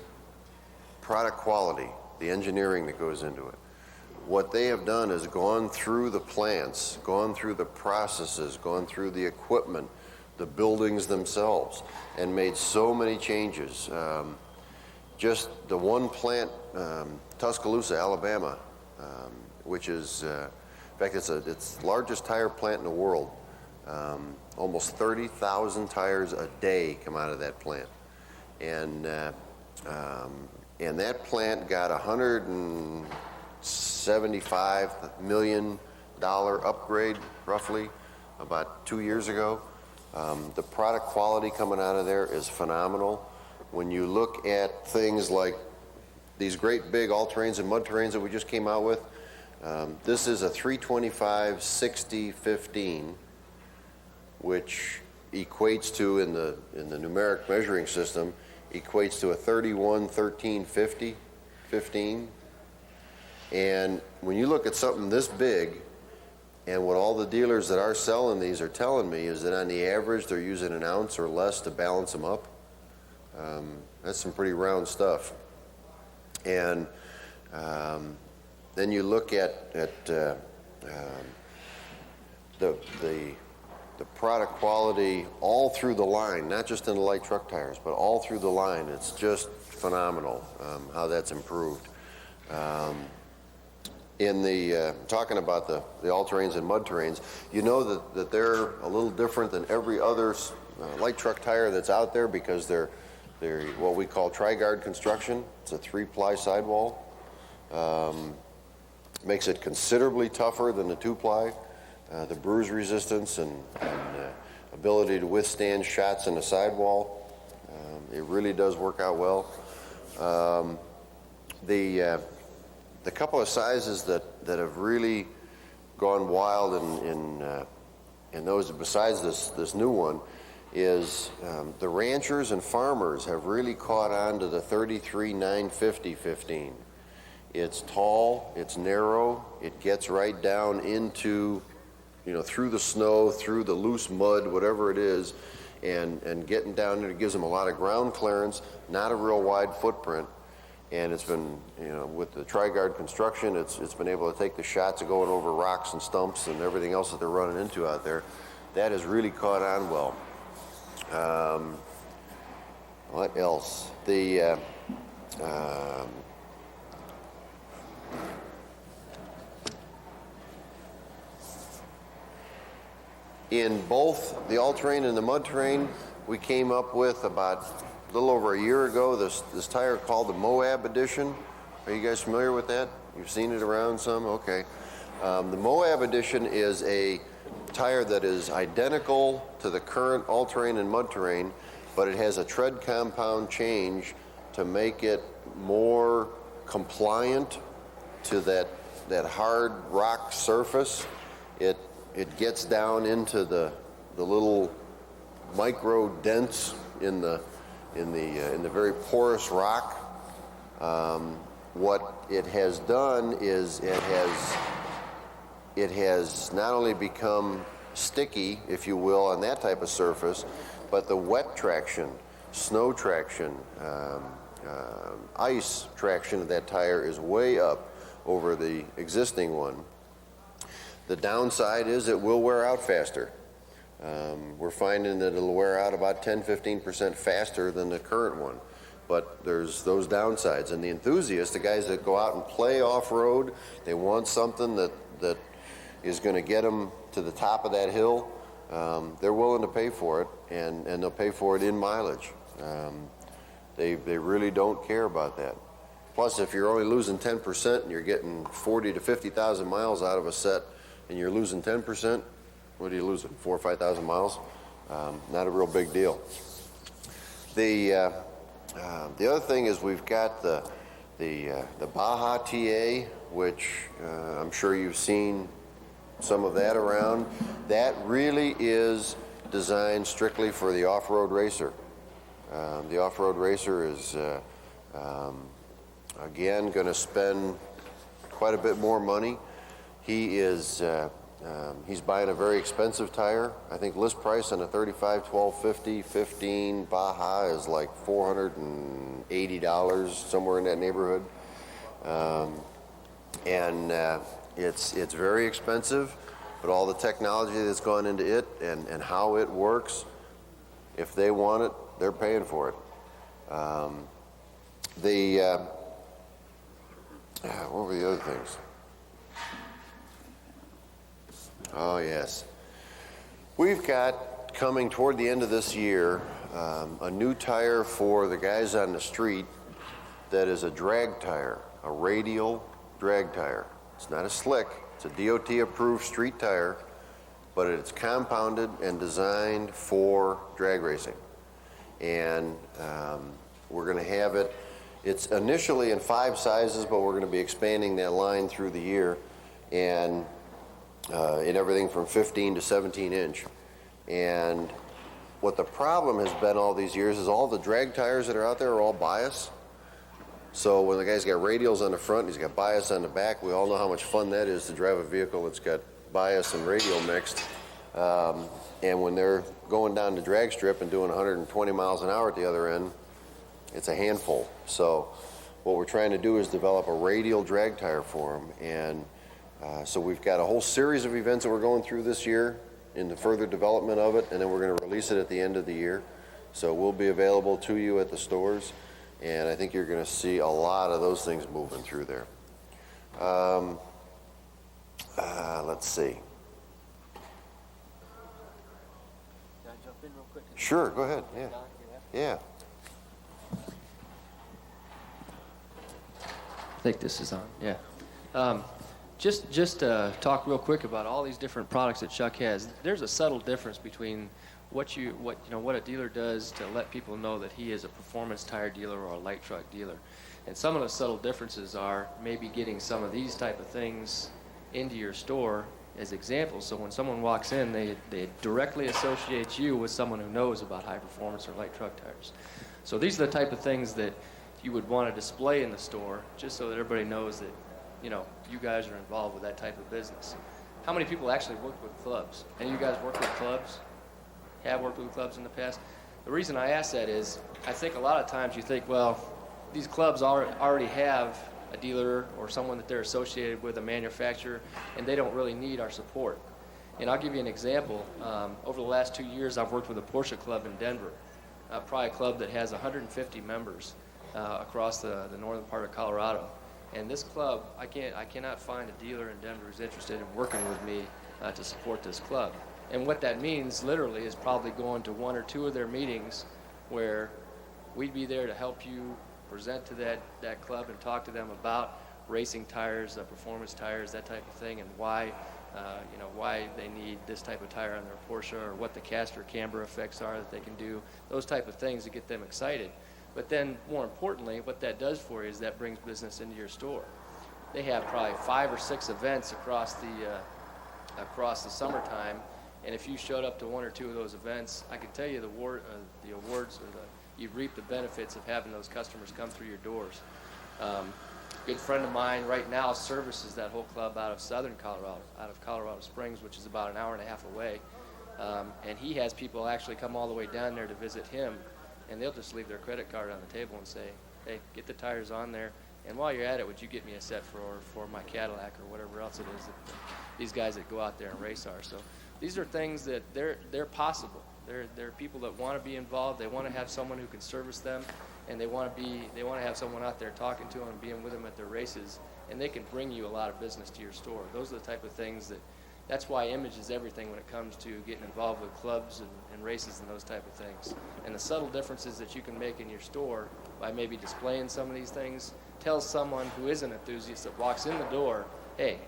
product quality, the engineering that goes into it. What they have done is gone through the plants, gone through the processes, gone through the equipment, the buildings themselves, and made so many changes. Just the one plant, Tuscaloosa, Alabama, which is, in fact, it's the largest tire plant in the world. Almost 30,000 tires a day come out of that plant. And that plant got $175 million upgrade, roughly, about 2 years ago. The product quality coming out of there is phenomenal. When you look at things like these great big all-terrains and mud-terrains that we just came out with, this is a 325/60/15, which equates to, in the numeric measuring system, equates to a 31/13/50/15. And when you look at something this big, and what all the dealers that are selling these are telling me is that on the average they're using an ounce or less to balance them up. That's some pretty round stuff. And then you look at the product quality all through the line, not just in the light truck tires, but all through the line. It's just phenomenal how that's improved. Talking about the all-terrains and mud-terrains, you know that they're a little different than every other light truck tire that's out there because they're what we call tri-guard construction. It's a 3-ply sidewall. Makes it considerably tougher than the 2-ply. The bruise resistance and ability to withstand shots in the sidewall, it really does work out well. The couple of sizes that have really gone wild in those, besides this new one, is the ranchers and farmers have really caught on to the 33/9/50/15. It's tall, it's narrow, it gets right down into, through the snow, through the loose mud, whatever it is, and getting down there, it gives them a lot of ground clearance, not a real wide footprint. And it's been, with the tri-guard construction, it's been able to take the shots of going over rocks and stumps and everything else that they're running into out there. That has really caught on well. What else? In both the all-terrain and the mud-terrain, we came up with about a little over a year ago this tire called the Moab Edition. Are you guys familiar with that? You've seen it around some? Okay. The Moab Edition is a tire that is identical to the current all-terrain and mud-terrain, but it has a tread compound change to make it more compliant to that hard rock surface. It gets down into the little micro dents in the very porous rock. What it has done is it has not only become sticky, if you will, on that type of surface, but the wet traction, snow traction, ice traction of that tire is way up over the existing one. The downside is it will wear out faster. We're finding that it'll wear out about 10-15% faster than the current one. But there's those downsides. And the enthusiasts, the guys that go out and play off-road, they want something that is going to get them to the top of that hill. They're willing to pay for it, and they'll pay for it in mileage. They really don't care about that. Plus, if you're only losing 10% and you're getting 40 to 50,000 miles out of a set, and you're losing 10%, what are you losing, 4,000 or 5,000 miles? Not a real big deal. The The other thing is we've got the Baja TA, which I'm sure you've seen some of that around. That really is designed strictly for the off-road racer. The off-road racer is, again, going to spend quite a bit more money. He's buying a very expensive tire. I think list price on a 35 1250 15 Baja is like $480, somewhere in that neighborhood. It's very expensive, but all the technology that's gone into it and how it works, if they want it, they're paying for it. What were the other things? Oh, yes. We've got, coming toward the end of this year, a new tire for the guys on the street that is a drag tire, a radial drag tire. It's not a slick, it's a DOT-approved street tire, but it's compounded and designed for drag racing. And we're going to have it, it's initially in 5 sizes, but we're going to be expanding that line through the year, and in everything from 15 to 17 inch. And what the problem has been all these years is all the drag tires that are out there are all bias. So when the guy's got radials on the front, he's got bias on the back, we all know how much fun that is to drive a vehicle that's got bias and radial mixed. And when they're going down the drag strip and doing 120 miles an hour at the other end, it's a handful. So what we're trying to do is develop a radial drag tire for them. And so we've got a whole series of events that we're going through this year in the further development of it, and then we're going to release it at the end of the year. So it will be available to you at the stores, and I think you're going to see a lot of those things moving through there. Let's see. Can I jump in real quick? Sure, go ahead. Yeah. Yeah. I think this is on. Yeah. Just talk real quick about all these different products that Chuck has. There's a subtle difference between what a dealer does to let people know that he is a performance tire dealer or a light truck dealer. And some of the subtle differences are maybe getting some of these type of things into your store as examples. So when someone walks in, they directly associate you with someone who knows about high performance or light truck tires. So these are the type of things that you would want to display in the store just so that everybody knows that you guys are involved with that type of business. How many people actually work with clubs? Any of you guys work with clubs? Have worked with clubs in the past? The reason I ask that is I think a lot of times you think, well, these clubs already have a dealer or someone that they're associated with, a manufacturer, and they don't really need our support. And I'll give you an example. Over the last 2 years, I've worked with a Porsche club in Denver, probably a club that has 150 members across the northern part of Colorado. And this club, I cannot find a dealer in Denver who's interested in working with me to support this club. And what that means, literally, is probably going to 1 or 2 of their meetings where we'd be there to help you present to that club and talk to them about racing tires, performance tires, that type of thing, and why they need this type of tire on their Porsche, or what the caster camber effects are that they can do, those type of things to get them excited. But then, more importantly, what that does for you is that brings business into your store. They have probably 5 or 6 events across the summertime, and if you showed up to 1 or 2 of those events, I can tell you the awards, or you reap the benefits of having those customers come through your doors. A good friend of mine right now services that whole club out of southern Colorado, out of Colorado Springs, which is about an hour and a half away, and he has people actually come all the way down there to visit him. And they'll just leave their credit card on the table and say, hey, get the tires on there, and while you're at it, would you get me a set for my Cadillac or whatever else it is that these guys that go out there and race are. So these are things that they're possible. They're people that want to be involved. They want to have someone who can service them, and they want to have someone out there talking to them and being with them at their races, and they can bring you a lot of business to your store. Those are the type of things that's why image is everything when it comes to getting involved with clubs and races and those type of things. And the subtle differences that you can make in your store by maybe displaying some of these things tells someone who is an enthusiast that walks in the door, hey,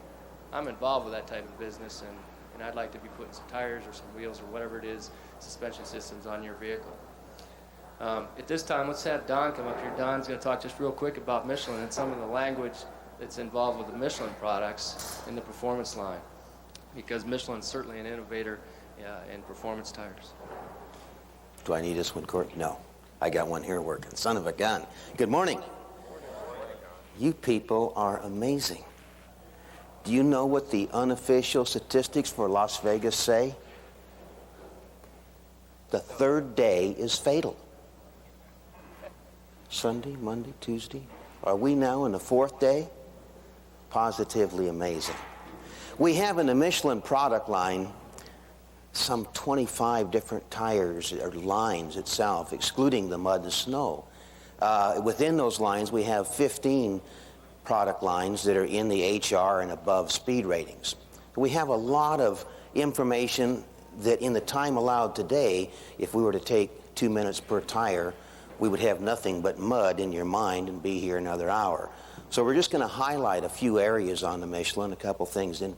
I'm involved with that type of business, and I'd like to be putting some tires or some wheels or whatever it is, suspension systems on your vehicle. At this time, let's have Don come up here. Don's going to talk just real quick about Michelin and some of the language that's involved with the Michelin products in the performance line, because Michelin's certainly an innovator in performance tires. Do I need this one, Court? No. I got one here working. Son of a gun. Good morning. You people are amazing. Do you know what the unofficial statistics for Las Vegas say? The third day is fatal. Sunday, Monday, Tuesday. Are we now in the fourth day? Positively amazing. We have in the Michelin product line some 25 different tires or lines itself, excluding the mud and snow. Within those lines, we have 15 product lines that are in the HR and above speed ratings. We have a lot of information that in the time allowed today, if we were to take 2 minutes per tire, we would have nothing but mud in your mind and be here another hour. So we're just going to highlight a few areas on the Michelin, a couple things in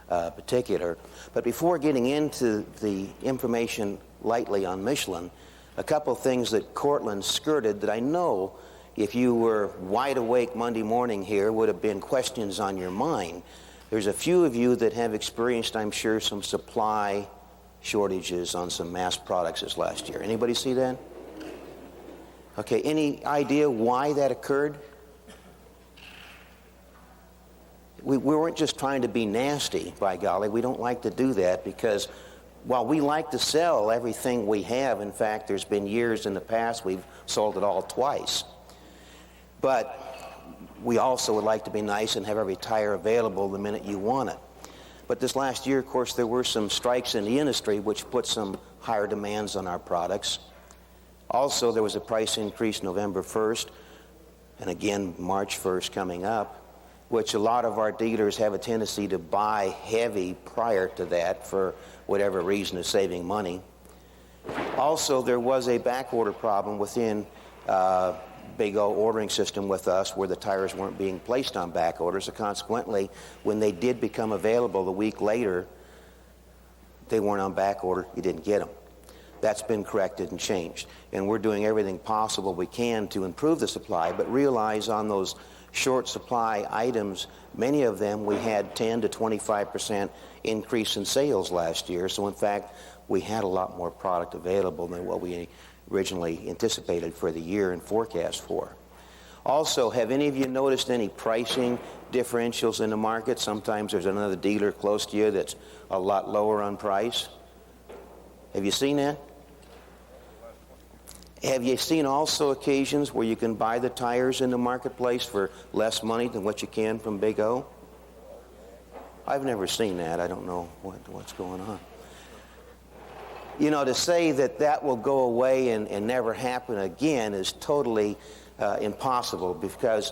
particular. But before getting into the information lightly on Michelin, a couple things that Cortland skirted that I know if you were wide awake Monday morning here would have been questions on your mind. There's a few of you that have experienced, I'm sure, some supply shortages on some MAST products this last year. Anybody see that? Okay, any idea why that occurred? We weren't just trying to be nasty, by golly. We don't like to do that because while we like to sell everything we have, in fact, there's been years in the past we've sold it all twice. But we also would like to be nice and have every tire available the minute you want it. But this last year, of course, there were some strikes in the industry which put some higher demands on our products. Also, there was a price increase November 1st, and again March 1st coming up, which a lot of our dealers have a tendency to buy heavy prior to that for whatever reason of saving money. Also, there was a back order problem within Big O ordering system with us where the tires weren't being placed on back orders. So consequently, when they did become available a week later, they weren't on back order. You didn't get them. That's been corrected and changed. And we're doing everything possible we can to improve the supply, but realize on those short supply items, many of them we had 10 to 25% increase in sales last year. So in fact, we had a lot more product available than what we originally anticipated for the year and forecast for. Also, have any of you noticed any pricing differentials in the market? Sometimes there's another dealer close to you that's a lot lower on price. Have you seen that? Have you seen also occasions where you can buy the tires in the marketplace for less money than what you can from Big O? I've never seen that. I don't know what's going on. You know, to say that that will go away and never happen again is totally impossible, because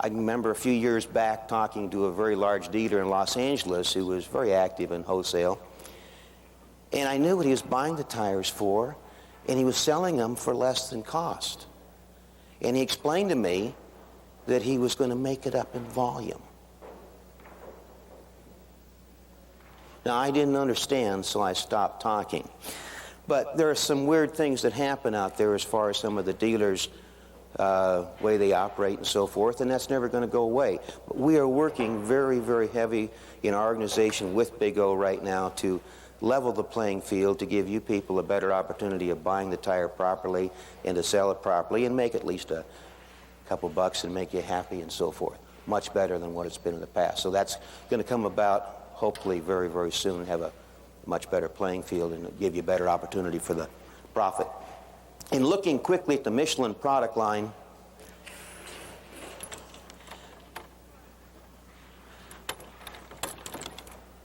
I remember a few years back talking to a very large dealer in Los Angeles who was very active in wholesale, and I knew what he was buying the tires for, and he was selling them for less than cost. And he explained to me that he was going to make it up in volume. Now, I didn't understand, so I stopped talking. But there are some weird things that happen out there as far as some of the dealers' way they operate and so forth, and that's never going to go away. But we are working very, very heavy in our organization with Big O right now to level the playing field, to give you people a better opportunity of buying the tire properly and to sell it properly and make at least a couple bucks and make you happy and so forth. Much better than what it's been in the past. So that's going to come about hopefully very, very soon, have a much better playing field and give you a better opportunity for the profit. In looking quickly at the Michelin product line,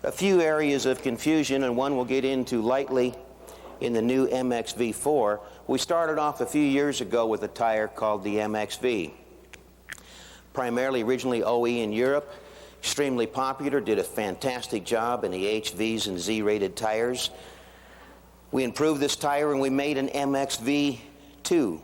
a few areas of confusion, and one we'll get into lightly in the new MXV4. We started off a few years ago with a tire called the MXV. Primarily originally OE in Europe, extremely popular, did a fantastic job in the HVs and Z-rated tires. We improved this tire and we made an MXV2.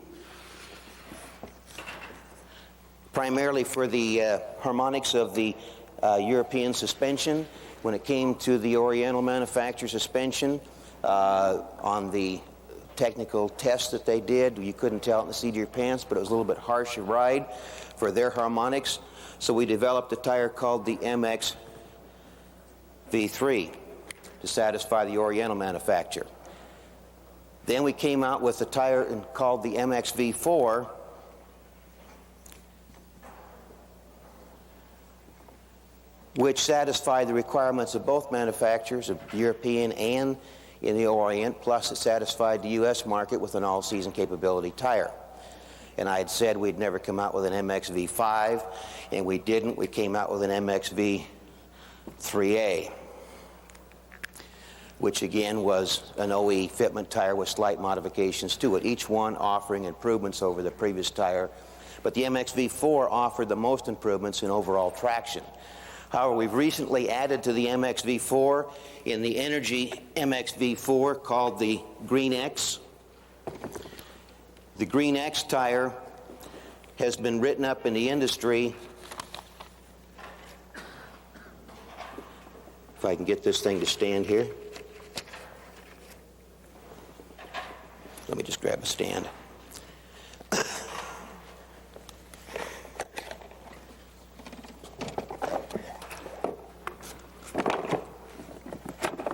Primarily for the harmonics of the European suspension. When it came to the Oriental manufacturer suspension, on the technical test that they did. You couldn't tell it in the seat of your pants, but it was a little bit harsher ride for their harmonics. So we developed a tire called the MX V3 to satisfy the Oriental manufacturer. Then we came out with a tire called the MX V4, which satisfied the requirements of both manufacturers, of European and in the Orient, plus it satisfied the U.S. market with an all-season capability tire. And I had said we'd never come out with an MX V5, and we didn't. We came out with an MX V3A, which again was an OE fitment tire with slight modifications to it, each one offering improvements over the previous tire. But the MX V4 offered the most improvements in overall traction. However, we've recently added to the MX V4 in the Energy MX V4 called the Green X. The Green X tire has been written up in the industry. If I can get this thing to stand here. Let me just grab a stand.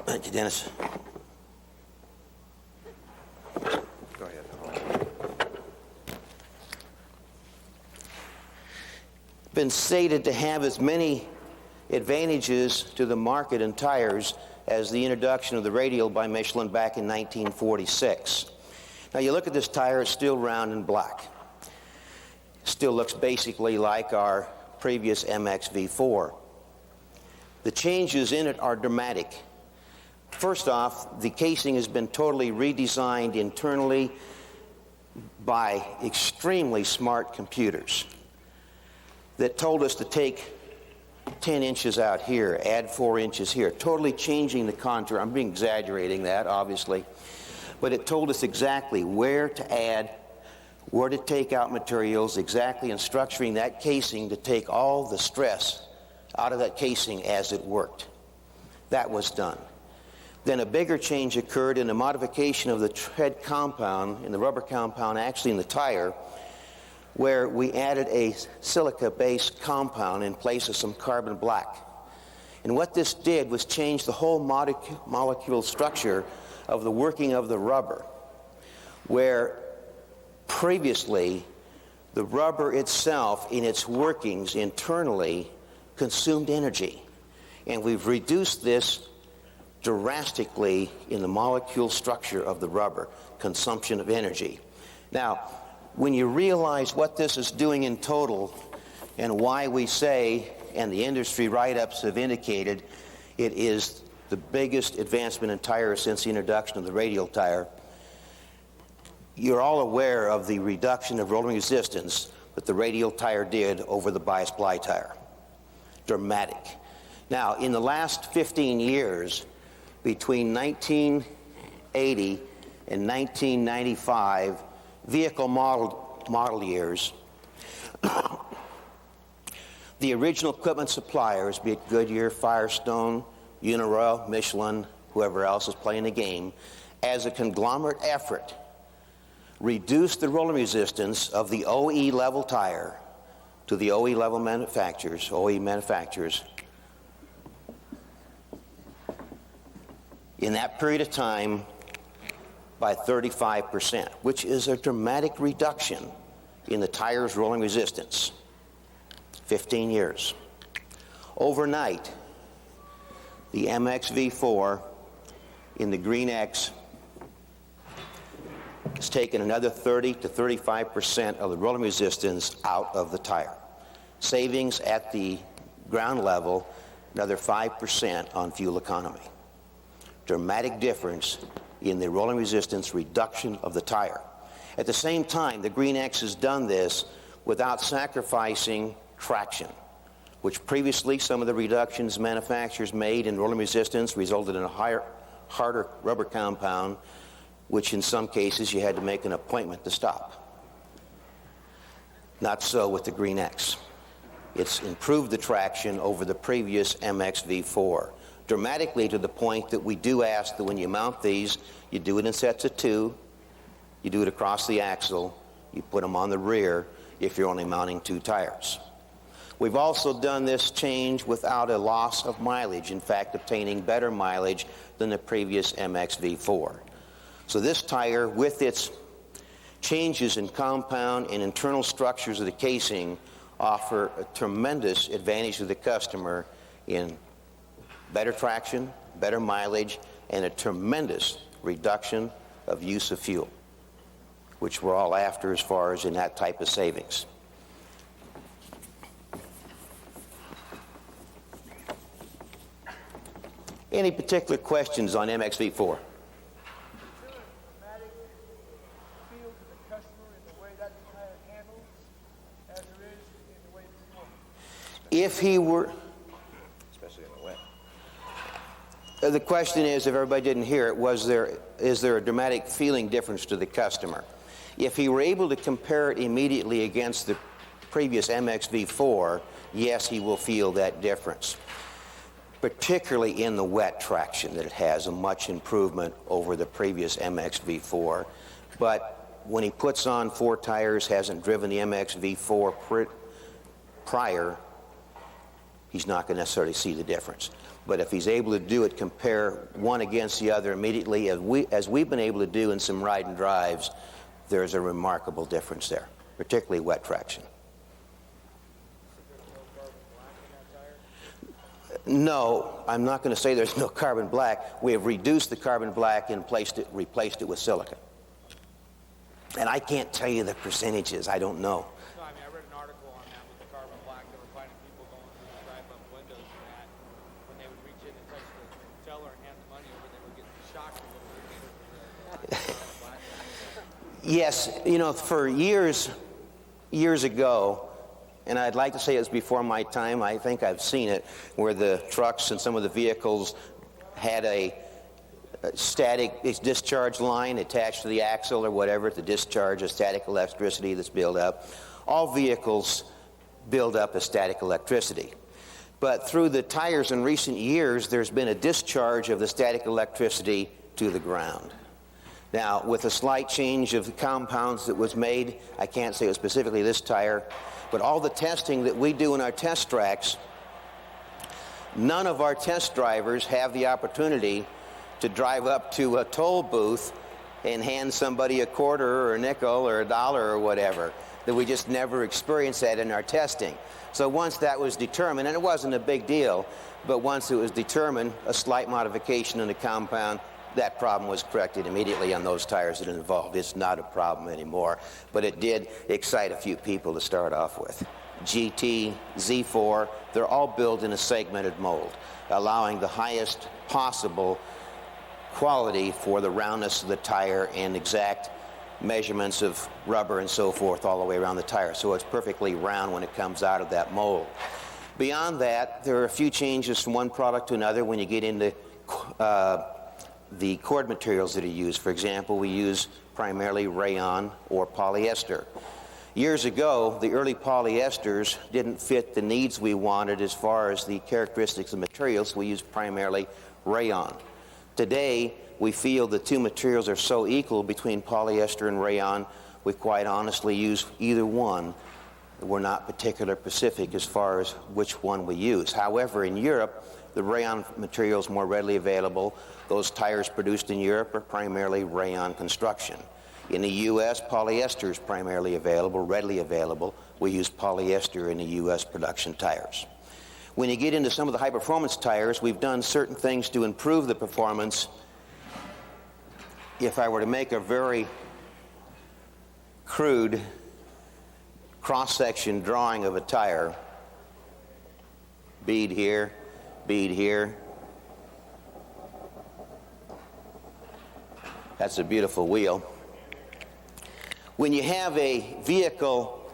Thank you, Dennis. Go ahead. Been stated to have as many advantages to the market in tires as the introduction of the radial by Michelin back in 1946. Now you look at this tire, it's still round and black. Still looks basically like our previous MX V4. The changes in it are dramatic. First off, the casing has been totally redesigned internally by extremely smart computers that told us to take 10 inches out here, add 4 inches here, totally changing the contour. I'm being exaggerating that, obviously. But it told us exactly where to add, where to take out materials, exactly, and structuring that casing to take all the stress out of that casing as it worked. That was done. Then a bigger change occurred in the modification of the tread compound, in the rubber compound, actually in the tire, where we added a silica-based compound in place of some carbon black. And what this did was change the whole molecule structure of the working of the rubber, where previously the rubber itself in its workings internally consumed energy. And we've reduced this drastically in the molecule structure of the rubber, consumption of energy. Now, when you realize what this is doing in total and why we say, and the industry write-ups have indicated, it is the biggest advancement in tires since the introduction of the radial tire, you're all aware of the reduction of rolling resistance that the radial tire did over the bias ply tire. Dramatic. Now, in the last 15 years, between 1980 and 1995, vehicle model years, the original equipment suppliers, be it Goodyear, Firestone, Uniroyal, Michelin, whoever else is playing the game, as a conglomerate effort, reduced the rolling resistance of the OE level tire to the OE level manufacturers, in that period of time by 35%, which is a dramatic reduction in the tire's rolling resistance. 15 years. Overnight, the MX V4 in the Green X has taken another 30 to 35% of the rolling resistance out of the tire. Savings at the ground level, another 5% on fuel economy. Dramatic difference in the rolling resistance reduction of the tire. At the same time, the Green X has done this without sacrificing traction, which previously some of the reductions manufacturers made in rolling resistance resulted in a harder rubber compound, which in some cases you had to make an appointment to stop. Not so with the Green X. It's improved the traction over the previous MX V4, dramatically, to the point that we do ask that when you mount these, you do it in sets of 2, You do it across the axle. You put them on the rear if you're only mounting 2 tires. We've also done this change without a loss of mileage, in fact, obtaining better mileage than the previous MXV4. So this tire, with its changes in compound and internal structures of the casing, offer a tremendous advantage to the customer in better traction, better mileage, and a tremendous reduction of use of fuel, which we're all after as far as in that type of savings. Any particular questions on MXV4? If he were, especially in the wet. The question is, if everybody didn't hear it, is there a dramatic feeling difference to the customer? If he were able to compare it immediately against the previous MXV4, yes, he will feel that difference, particularly in the wet traction, that it has a much improvement over the previous MXV4. But when he puts on 4 tires, hasn't driven the MXV4 prior, he's not going to necessarily see the difference. But if he's able to do it, compare one against the other immediately, as we've been able to do in some ride and drives, there's a remarkable difference there, particularly wet traction. No, I'm not going to say there's no carbon black. We have reduced the carbon black and replaced it with silica. And I can't tell you the percentages. I don't know. No, I mean, I read an article on that with the carbon black. They were finding people going through the drive-up windows and that. When they would reach in and touch the teller and hand the money over, they would get shocked at what they needed for the carbon black. Yes, you know, for years ago, and I'd like to say it was before my time, I think I've seen it, where the trucks and some of the vehicles had a static discharge line attached to the axle or whatever to discharge a static electricity that's built up. All vehicles build up a static electricity. But through the tires in recent years, there's been a discharge of the static electricity to the ground. Now, with a slight change of the compounds that was made, I can't say it was specifically this tire, but all the testing that we do in our test tracks, none of our test drivers have the opportunity to drive up to a toll booth and hand somebody a quarter or a nickel or a dollar or whatever. That we just never experienced that in our testing. So once that was determined, and it wasn't a big deal, but once it was determined, a slight modification in the compound, that problem was corrected immediately on those tires that are involved. It's not a problem anymore, but it did excite a few people to start off with. GT, Z4, they're all built in a segmented mold, allowing the highest possible quality for the roundness of the tire and exact measurements of rubber and so forth all the way around the tire. So it's perfectly round when it comes out of that mold. Beyond that, there are a few changes from one product to another when you get into the cord materials that are used. For example, we use primarily rayon or polyester. Years ago, the early polyesters didn't fit the needs we wanted as far as the characteristics of materials. We used primarily rayon. Today, we feel the two materials are so equal between polyester and rayon, we quite honestly use either one. We're not particular specific as far as which one we use. However, in Europe, the rayon material is more readily available. Those tires produced in Europe are primarily rayon construction. In the U.S., polyester is primarily available, readily available. We use polyester in the U.S. production tires. When you get into some of the high-performance tires, we've done certain things to improve the performance. If I were to make a very crude cross-section drawing of a tire, bead here, that's a beautiful wheel. When you have a vehicle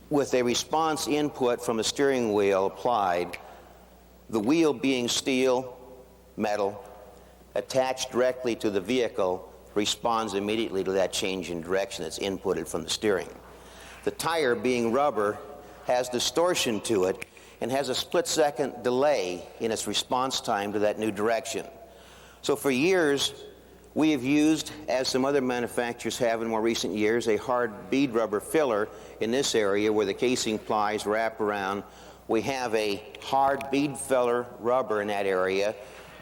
with a response input from a steering wheel applied, the wheel being steel, metal, attached directly to the vehicle, responds immediately to that change in direction that's inputted from the steering. The tire, being rubber, has distortion to it and has a split-second delay in its response time to that new direction. So for years, We have used, as some other manufacturers have in more recent years, a hard bead rubber filler in this area where the casing plies wrap around. We have a hard bead filler rubber in that area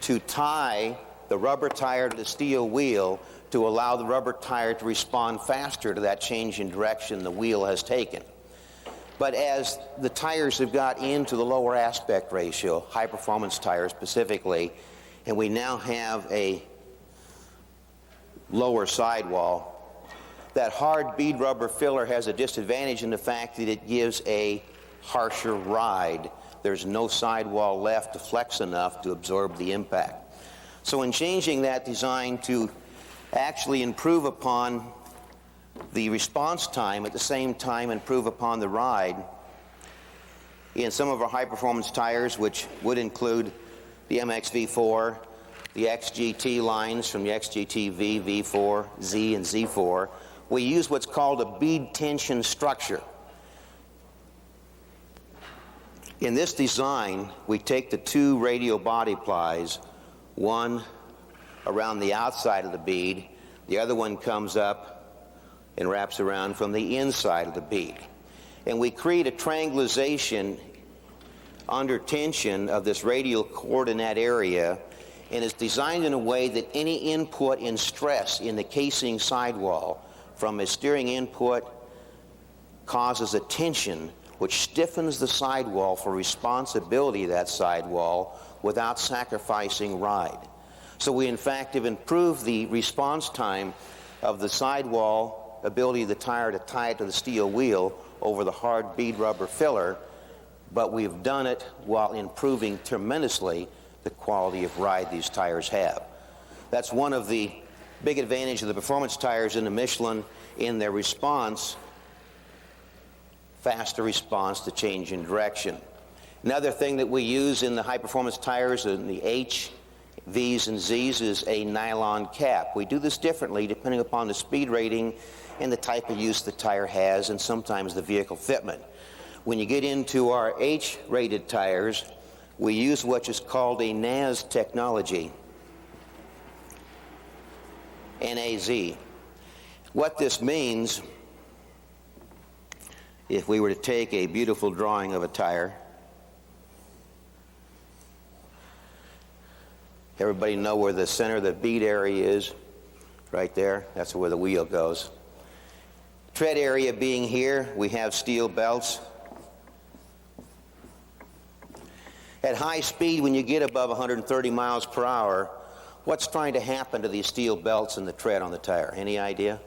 to tie the rubber tire to the steel wheel to allow the rubber tire to respond faster to that change in direction the wheel has taken. But as the tires have got into the lower aspect ratio, high-performance tires specifically, and we now have a lower sidewall, that hard bead rubber filler has a disadvantage in the fact that it gives a harsher ride. There's no sidewall left to flex enough to absorb the impact. So in changing that design to actually improve upon the response time, at the same time improve upon the ride, in some of our high-performance tires, which would include the MX V4, the XGT lines from the XGT V, V4, Z, and Z4, we use what's called a bead tension structure. In this design, we take the two radial body plies, one around the outside of the bead, the other one comes up and wraps around from the inside of the bead. And we create a triangulation under tension of this radial cord in that area, and it's designed in a way that any input in stress in the casing sidewall from a steering input causes a tension which stiffens the sidewall for responsibility of that sidewall without sacrificing ride. So we in fact have improved the response time of the sidewall ability of the tire to tie it to the steel wheel over the hard bead rubber filler, but we've done it while improving tremendously the quality of ride these tires have. That's one of the big advantages of the performance tires in the Michelin in their response, faster response to change in direction. Another thing that we use in the high performance tires in the H, V's, and Z's is a nylon cap. We do this differently depending upon the speed rating and the type of use the tire has, and sometimes the vehicle fitment. When you get into our H-rated tires, we use what is called a NAZ technology, N-A-Z. What this means, if we were to take a beautiful drawing of a tire, everybody know where the center of the bead area is? Right there, that's where the wheel goes. Tread area being here, we have steel belts. At high speed, when you get above 130 miles per hour, what's trying to happen to these steel belts and the tread on the tire? Any idea?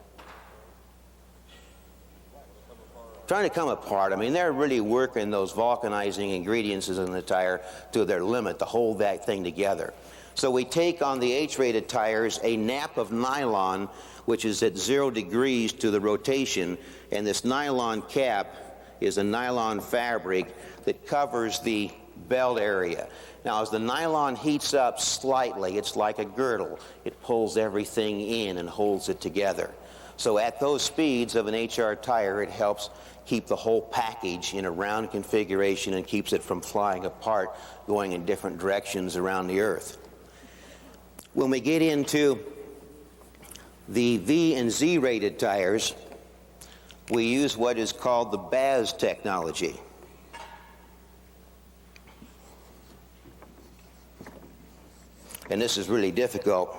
Trying to come apart. I mean, they're really working those vulcanizing ingredients in the tire to their limit to hold that thing together. So we take on the H-rated tires a nap of nylon, which is at 0 degrees to the rotation, and this nylon cap is a nylon fabric that covers the belt area. Now, as the nylon heats up slightly, it's like a girdle. It pulls everything in and holds it together. So at those speeds of an HR tire, it helps keep the whole package in a round configuration and keeps it from flying apart, going in different directions around the earth. When we get into the V and Z rated tires, we use what is called the BAS technology. And this is really difficult.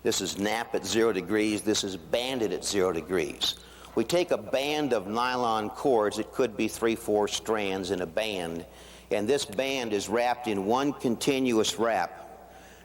This is nap at 0 degrees. This is banded at 0 degrees. We take a band of nylon cords. It could be 3-4 strands in a band. And this band is wrapped in one continuous wrap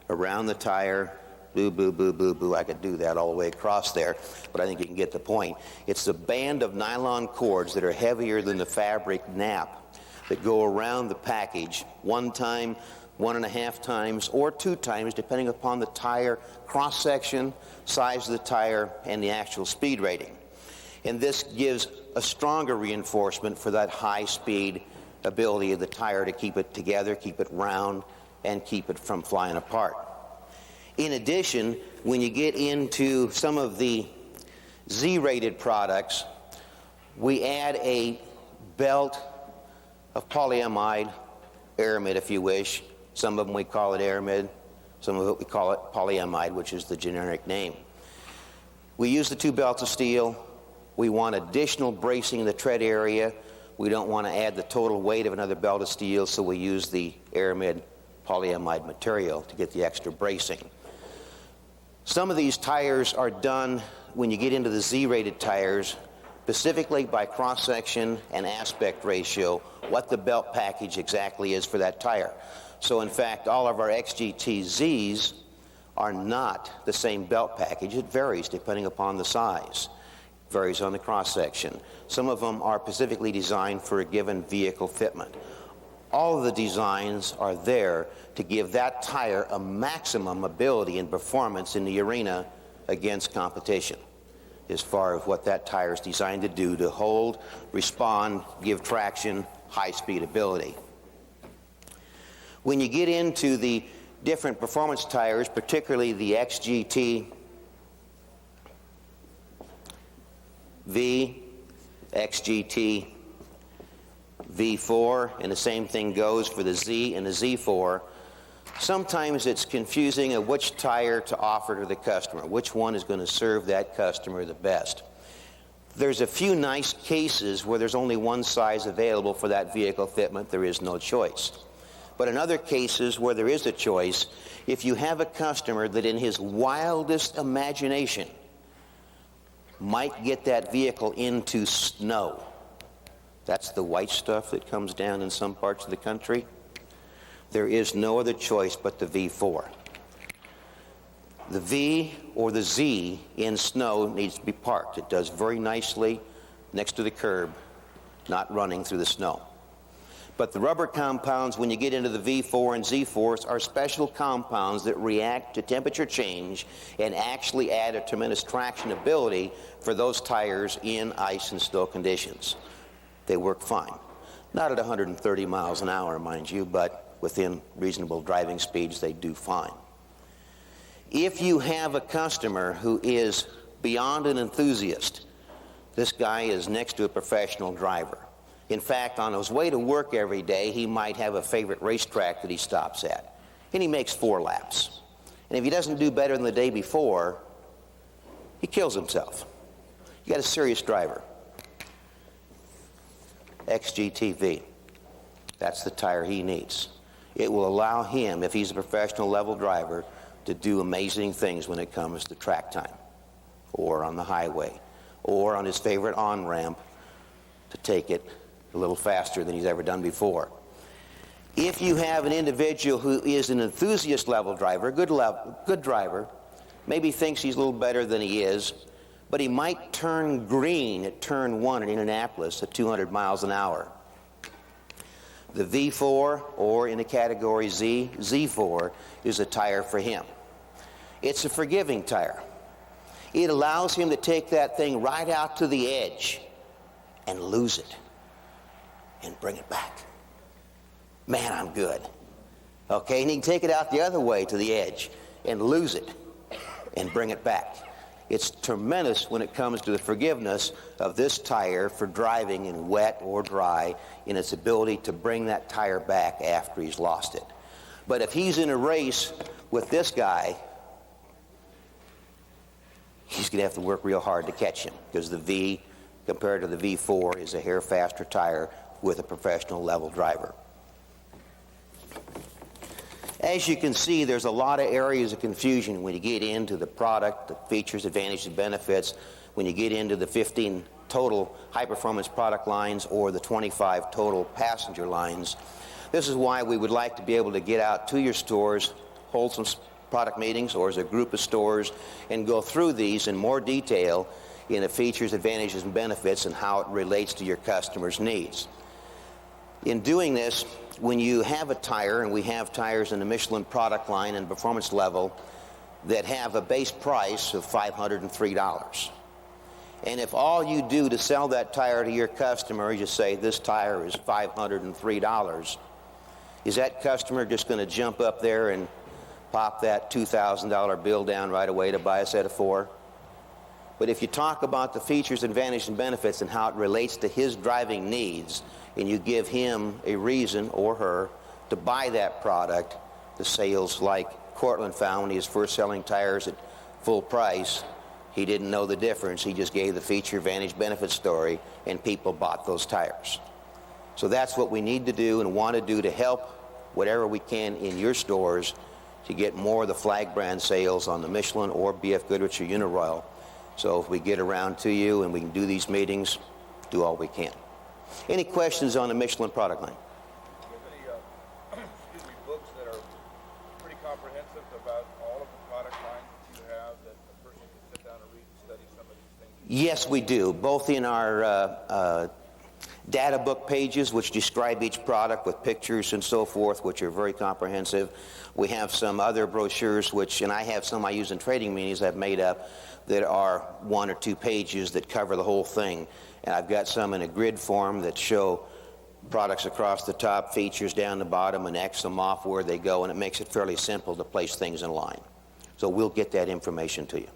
around the tire. Boo, boo, boo, boo, boo. I could do that all the way across there, but I think you can get the point. It's the band of nylon cords that are heavier than the fabric nap that go around the package one time, 1.5 times, or 2 times, depending upon the tire cross-section, size of the tire, and the actual speed rating. And this gives a stronger reinforcement for that high-speed ability of the tire to keep it together, keep it round, and keep it from flying apart. In addition, when you get into some of the Z-rated products, we add a belt of polyamide, aramid if you wish. Some of them we call it aramid, Some of it we call it polyamide, which is the generic name. We use the 2 belts of steel. We want additional bracing in the tread area. We don't want to add the total weight of another belt of steel, so we use the aramid polyamide material to get the extra bracing. Some of these tires are done when you get into the Z-rated tires, specifically by cross-section and aspect ratio, what the belt package exactly is for that tire. So in fact, all of our XGT-Zs are not the same belt package. It varies depending upon the size. It varies on the cross-section. Some of them are specifically designed for a given vehicle fitment. All of the designs are there to give that tire a maximum ability and performance in the arena against competition, as far as what that tire is designed to do, to hold, respond, give traction, high-speed ability. When you get into the different performance tires, particularly the XGT V, XGT V4, and the same thing goes for the Z and the Z4, sometimes it's confusing of which tire to offer to the customer, which one is going to serve that customer the best. There's a few nice cases where there's only one size available for that vehicle fitment. There is no choice. But in other cases where there is a choice, if you have a customer that in his wildest imagination might get that vehicle into snow, that's the white stuff that comes down in some parts of the country, there is no other choice but the V4. The V or the Z in snow needs to be parked. It does very nicely next to the curb, not running through the snow. But the rubber compounds, when you get into the V4 and Z4s, are special compounds that react to temperature change and actually add a tremendous traction ability for those tires in ice and snow conditions. They work fine. Not at 130 miles an hour, mind you, but within reasonable driving speeds, they do fine. If you have a customer who is beyond an enthusiast, this guy is next to a professional driver. In fact, on his way to work every day, he might have a favorite racetrack that he stops at, and he makes 4 laps. And if he doesn't do better than the day before, he kills himself. You got a serious driver. XGTV, that's the tire he needs. It will allow him, if he's a professional level driver, to do amazing things when it comes to track time, or on the highway, or on his favorite on-ramp to take it a little faster than he's ever done before. If you have an individual who is an enthusiast level driver, good driver, maybe thinks he's a little better than he is, but he might turn green at turn 1 in Indianapolis at 200 miles an hour. The V4, or in the category Z, Z4, is a tire for him. It's a forgiving tire. It allows him to take that thing right out to the edge and lose it and bring it back. Man, I'm good. Okay, and he can take it out the other way to the edge and lose it and bring it back. It's tremendous when it comes to the forgiveness of this tire for driving in wet or dry, in its ability to bring that tire back after he's lost it. But if he's in a race with this guy, he's going to have to work real hard to catch him, because the V compared to the V4 is a hair faster tire with a professional level driver. As you can see, there's a lot of areas of confusion when you get into the product, the features, advantages, and benefits, when you get into the 15 total high-performance product lines or the 25 total passenger lines. This is why we would like to be able to get out to your stores, hold some product meetings or as a group of stores, and go through these in more detail in the features, advantages, and benefits and how it relates to your customers' needs. In doing this, when you have a tire, and we have tires in the Michelin product line and performance level that have a base price of $503. And if all you do to sell that tire to your customer is you say, this tire is $503, is that customer just going to jump up there and pop that $2,000 bill down right away to buy a set of 4? But if you talk about the features, advantages, and benefits and how it relates to his driving needs, and you give him a reason, or her, to buy that product, the sales like Cortland found when he was first selling tires at full price. He didn't know the difference. He just gave the feature, advantage, benefit story, and people bought those tires. So that's what we need to do and want to do to help whatever we can in your stores to get more of the flag brand sales on the Michelin or BF Goodrich or Uniroyal. So if we get around to you and we can do these meetings, do all we can. Any questions on the Michelin product line? Do you have any books that are pretty comprehensive about all of the product lines that you have that a person can sit down and read and study some of these things? Yes, we do, both in our data book pages, which describe each product with pictures and so forth, which are very comprehensive. We have some other brochures, which, and I have some I use in trading meetings I've made up, that are 1 or 2 pages that cover the whole thing. And I've got some in a grid form that show products across the top, features down the bottom, and X them off where they go, and it makes it fairly simple to place things in line. So we'll get that information to you.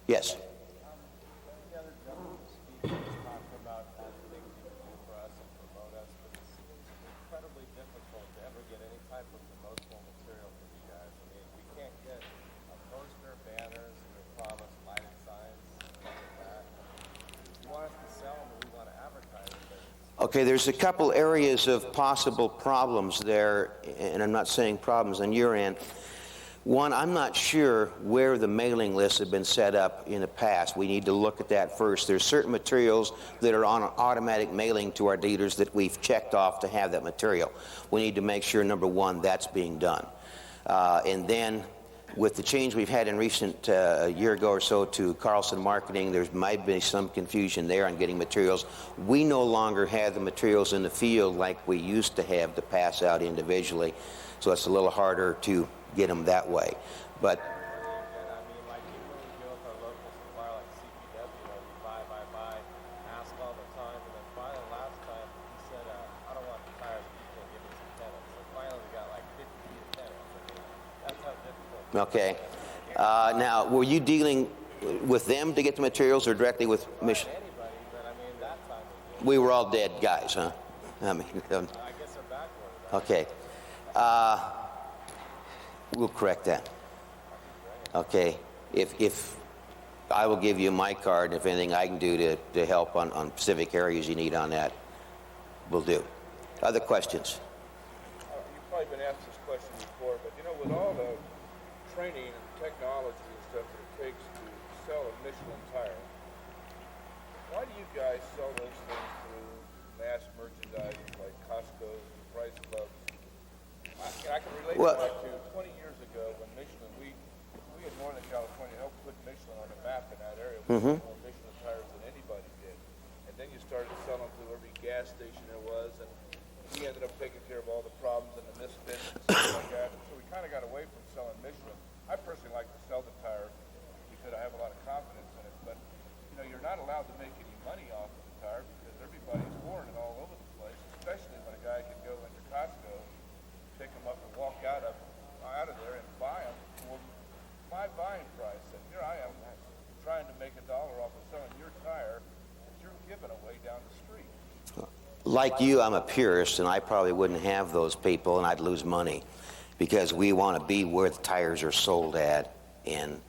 Yes? The other gentleman speakers talked about all the things you can do for us and promote us, but it seems incredibly difficult to ever get any type of promotional material from you guys. I mean, we can't get a poster, banners, and your promise, lighted signs, stuff like that. You want us to sell them, and we want to advertise it, but it's Okay, there's a couple areas of possible problems there, and I'm not saying problems on your end. One, I'm not sure where the mailing lists have been set up in the past. We need to look at that first. There's certain materials that are on an automatic mailing to our dealers that we've checked off to have that material. We need to make sure, number one, that's being done. And then with the change we've had in recent a year ago or so to Carlson Marketing, there might be some confusion there on getting materials. We no longer have the materials in the field like we used to have to pass out individually, so it's a little harder to get them that way. But I mean, like even when we deal with our local supplier like CPW, we buy, ask all the time, and then finally last time he said, I don't want the tires, you can give me some tenants. So finally we got like 50 feet of tenants. I mean, that's how difficult. okay. Now, were you dealing with them to get the materials or directly with Michelin? Anybody, but I mean, that time We were all dead guys, huh? I mean, I guess they're backward. okay. We'll correct that. Okay. If I will give you my card, if anything I can do to help on specific areas you need on that, we'll do. Other questions? You've probably been asked this question before, but you know, with all the training and technology and stuff that it takes to sell a Michelin tire, why do you guys sell those things through mass merchandise like Costco's and Price Clubs? I can relate Well- back to 20 years ago when Michelin, we in Northern California helped put Michelin on the map in that area. We sold more Michelin tires than anybody did. And then you started selling through every gas station there was, and we ended up taking care of all the problems and the misfits and stuff like that. So we kind of got away from selling Michelin. I personally like to sell the tire because I have a lot of confidence in it. But, you know, you're not allowed to make any money off of the tire because everybody's pouring it all over the place, especially when a guy can go into Costco, pick them up and walk out of there and buy them for my buying price. And here I am trying to make $1 off of selling your tire that you're giving away down the street. Like you, I'm a purist, and I probably wouldn't have those people, and I'd lose money because we want to be where the tires are sold at. And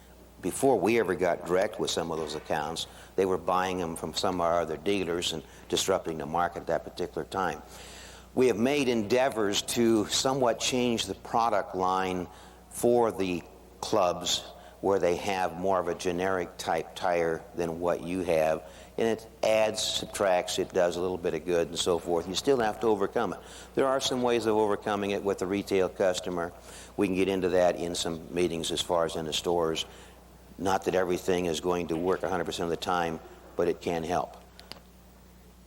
before we ever got direct with some of those accounts, they were buying them from some of our other dealers and disrupting the market at that particular time. We have made endeavors to somewhat change the product line for the clubs where they have more of a generic type tire than what you have. And it adds, subtracts, it does a little bit of good and so forth. You still have to overcome it. There are some ways of overcoming it with the retail customer. We can get into that in some meetings as far as in the stores. Not that everything is going to work 100% of the time, but it can help.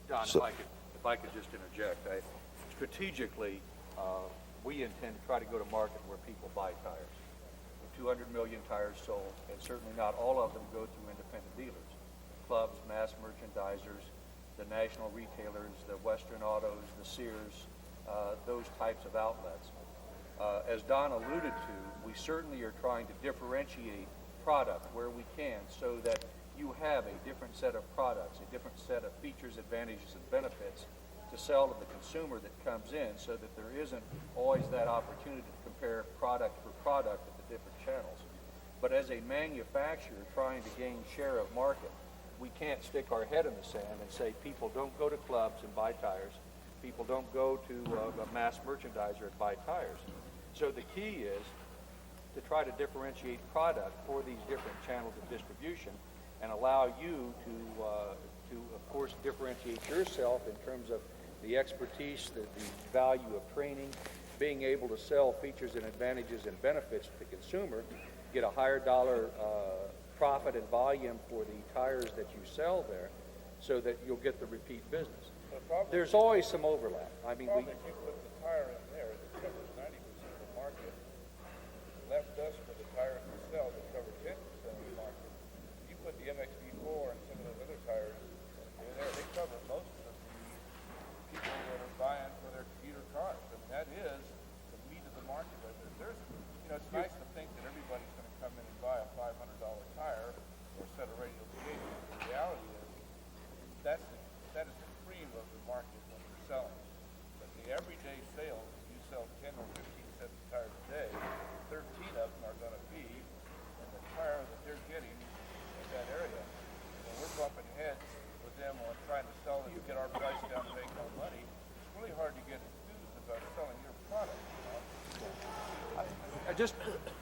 Don, So- if I could just interject, strategically, we intend to try to go to market where people buy tires. 200 million tires sold, and certainly not all of them go through independent dealers. Clubs, mass merchandisers, the national retailers, the Western Autos, the Sears, those types of outlets. As Don alluded to, we certainly are trying to differentiate product where we can so that you have a different set of products, a different set of features, advantages, and benefits to sell to the consumer that comes in, so that there isn't always that opportunity to compare product for product at the different channels. But as a manufacturer trying to gain share of market, we can't stick our head in the sand and say people don't go to clubs and buy tires. People don't go to a mass merchandiser and buy tires. So the key is to try to differentiate product for these different channels of distribution and allow you to of course, differentiate yourself in terms of the expertise, the value of training, being able to sell features and advantages and benefits to the consumer, get a higher dollar profit and volume for the tires that you sell there, so that you'll get the repeat business. There's always some overlap. I mean, if you put the tire in there that covers 90% of the market, left us with the tires we sell that cover 10% of the market. You put the MXV4 and some of those other tires in there, they cover most of the people that are buying for their commuter cars. I mean, that is the meat of the market right there. It's nice to think that everybody's going to come in and buy a $500 tire or a set of radial gauges. The reality is that is the cream of the market when you're selling. But the everyday sales, if you sell 10 or 15 sets of tires a day, 13 of them are going to be in the tire that they're getting in that area. When we're bumping heads with them on trying to sell it to get our price down to make more money, it's really hard to get enthused about selling your product. I just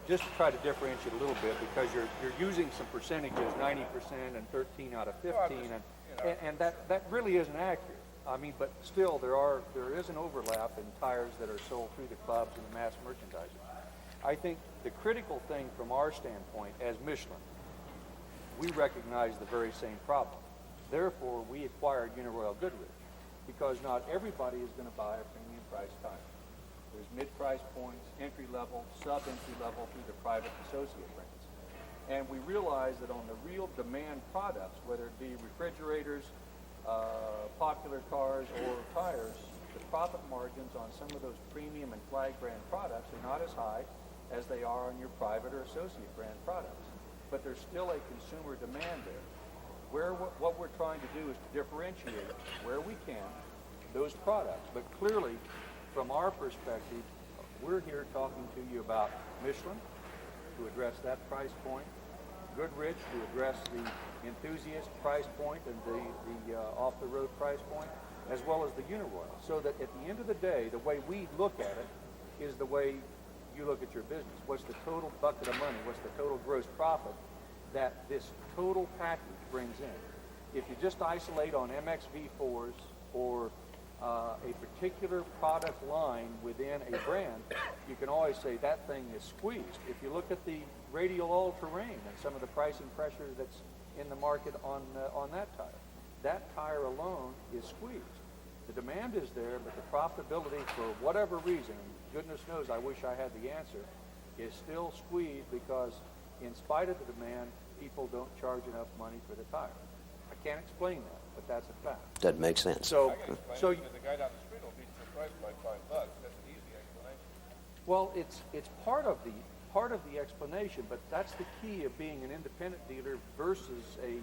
to try to differentiate a little bit, because you're using some percentages, 90% and 13 out of 15, and that really isn't accurate. I mean, but still there is an overlap in tires that are sold through the clubs and the mass merchandisers. I think the critical thing from our standpoint as Michelin, we recognize the very same problem. Therefore, we acquired Uniroyal Goodrich, because not everybody is going to buy a premium price tire. There's mid-price points, entry-level, sub-entry-level through the private associate brands. And we realize that on the real demand products, whether it be refrigerators, popular cars, or tires, the profit margins on some of those premium and flag brand products are not as high as they are on your private or associate brand products. But there's still a consumer demand there. What we're trying to do is to differentiate, where we can, those products. But clearly, from our perspective, we're here talking to you about Michelin, to address that price point, Goodrich, to address the enthusiast price point and the off-the-road price point, as well as the Uniroyal. So that at the end of the day, the way we look at it is the way you look at your business. What's the total bucket of money? What's the total gross profit that this total package brings in? If you just isolate on MXV4s or a particular product line within a brand, you can always say that thing is squeezed. If you look at the radial all-terrain and some of the pricing pressure that's in the market on that tire alone is squeezed. The demand is there, but the profitability, for whatever reason, goodness knows I wish I had the answer, is still squeezed, because in spite of the demand, people don't charge enough money for the tire. I can't explain that, but that's a fact. That makes sense. So The guy down the street will beat your price by $5. That's an easy explanation. well, it's part of the explanation, but that's the key of being an independent dealer versus a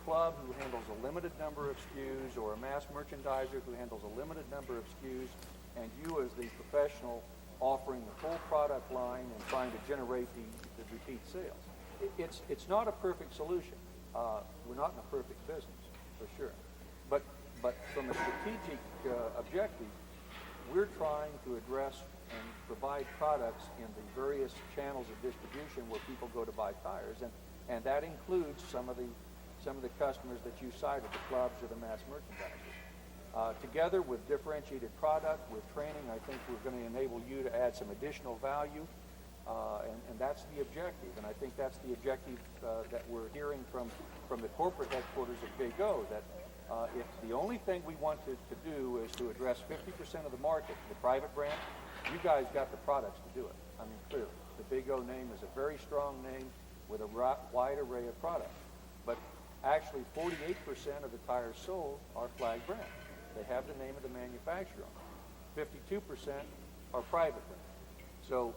club who handles a limited number of SKUs, or a mass merchandiser who handles a limited number of SKUs, and you as the professional offering the full product line and trying to generate the repeat sales. It's not a perfect solution. We're not in a perfect business, for sure. But from a strategic objective, we're trying to address and provide products in the various channels of distribution where people go to buy tires, and that includes some of the customers that you cited, the clubs or the mass merchandisers. Together with differentiated product, with training, I think we're going to enable you to add some additional value, and that's the objective. And I think that's the objective that we're hearing from the corporate headquarters of Big O, that if the only thing we want to do is to address 50% of the market, the private brand, you guys got the products to do it. I mean, clearly, the Big O name is a very strong name with a wide array of products. But actually, 48% of the tires sold are flag brand. They have the name of the manufacturer on it. 52% are private brand. So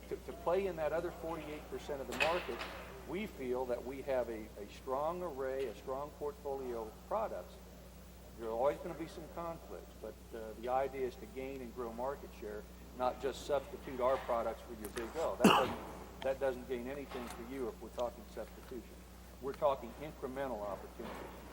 to play in that other 48% of the market, we feel that we have a strong array, a strong portfolio of products There are always going to be some conflicts, but the idea is to gain and grow market share, not just substitute our products for your big O. That doesn't gain anything for you if we're talking substitution. We're talking incremental opportunities.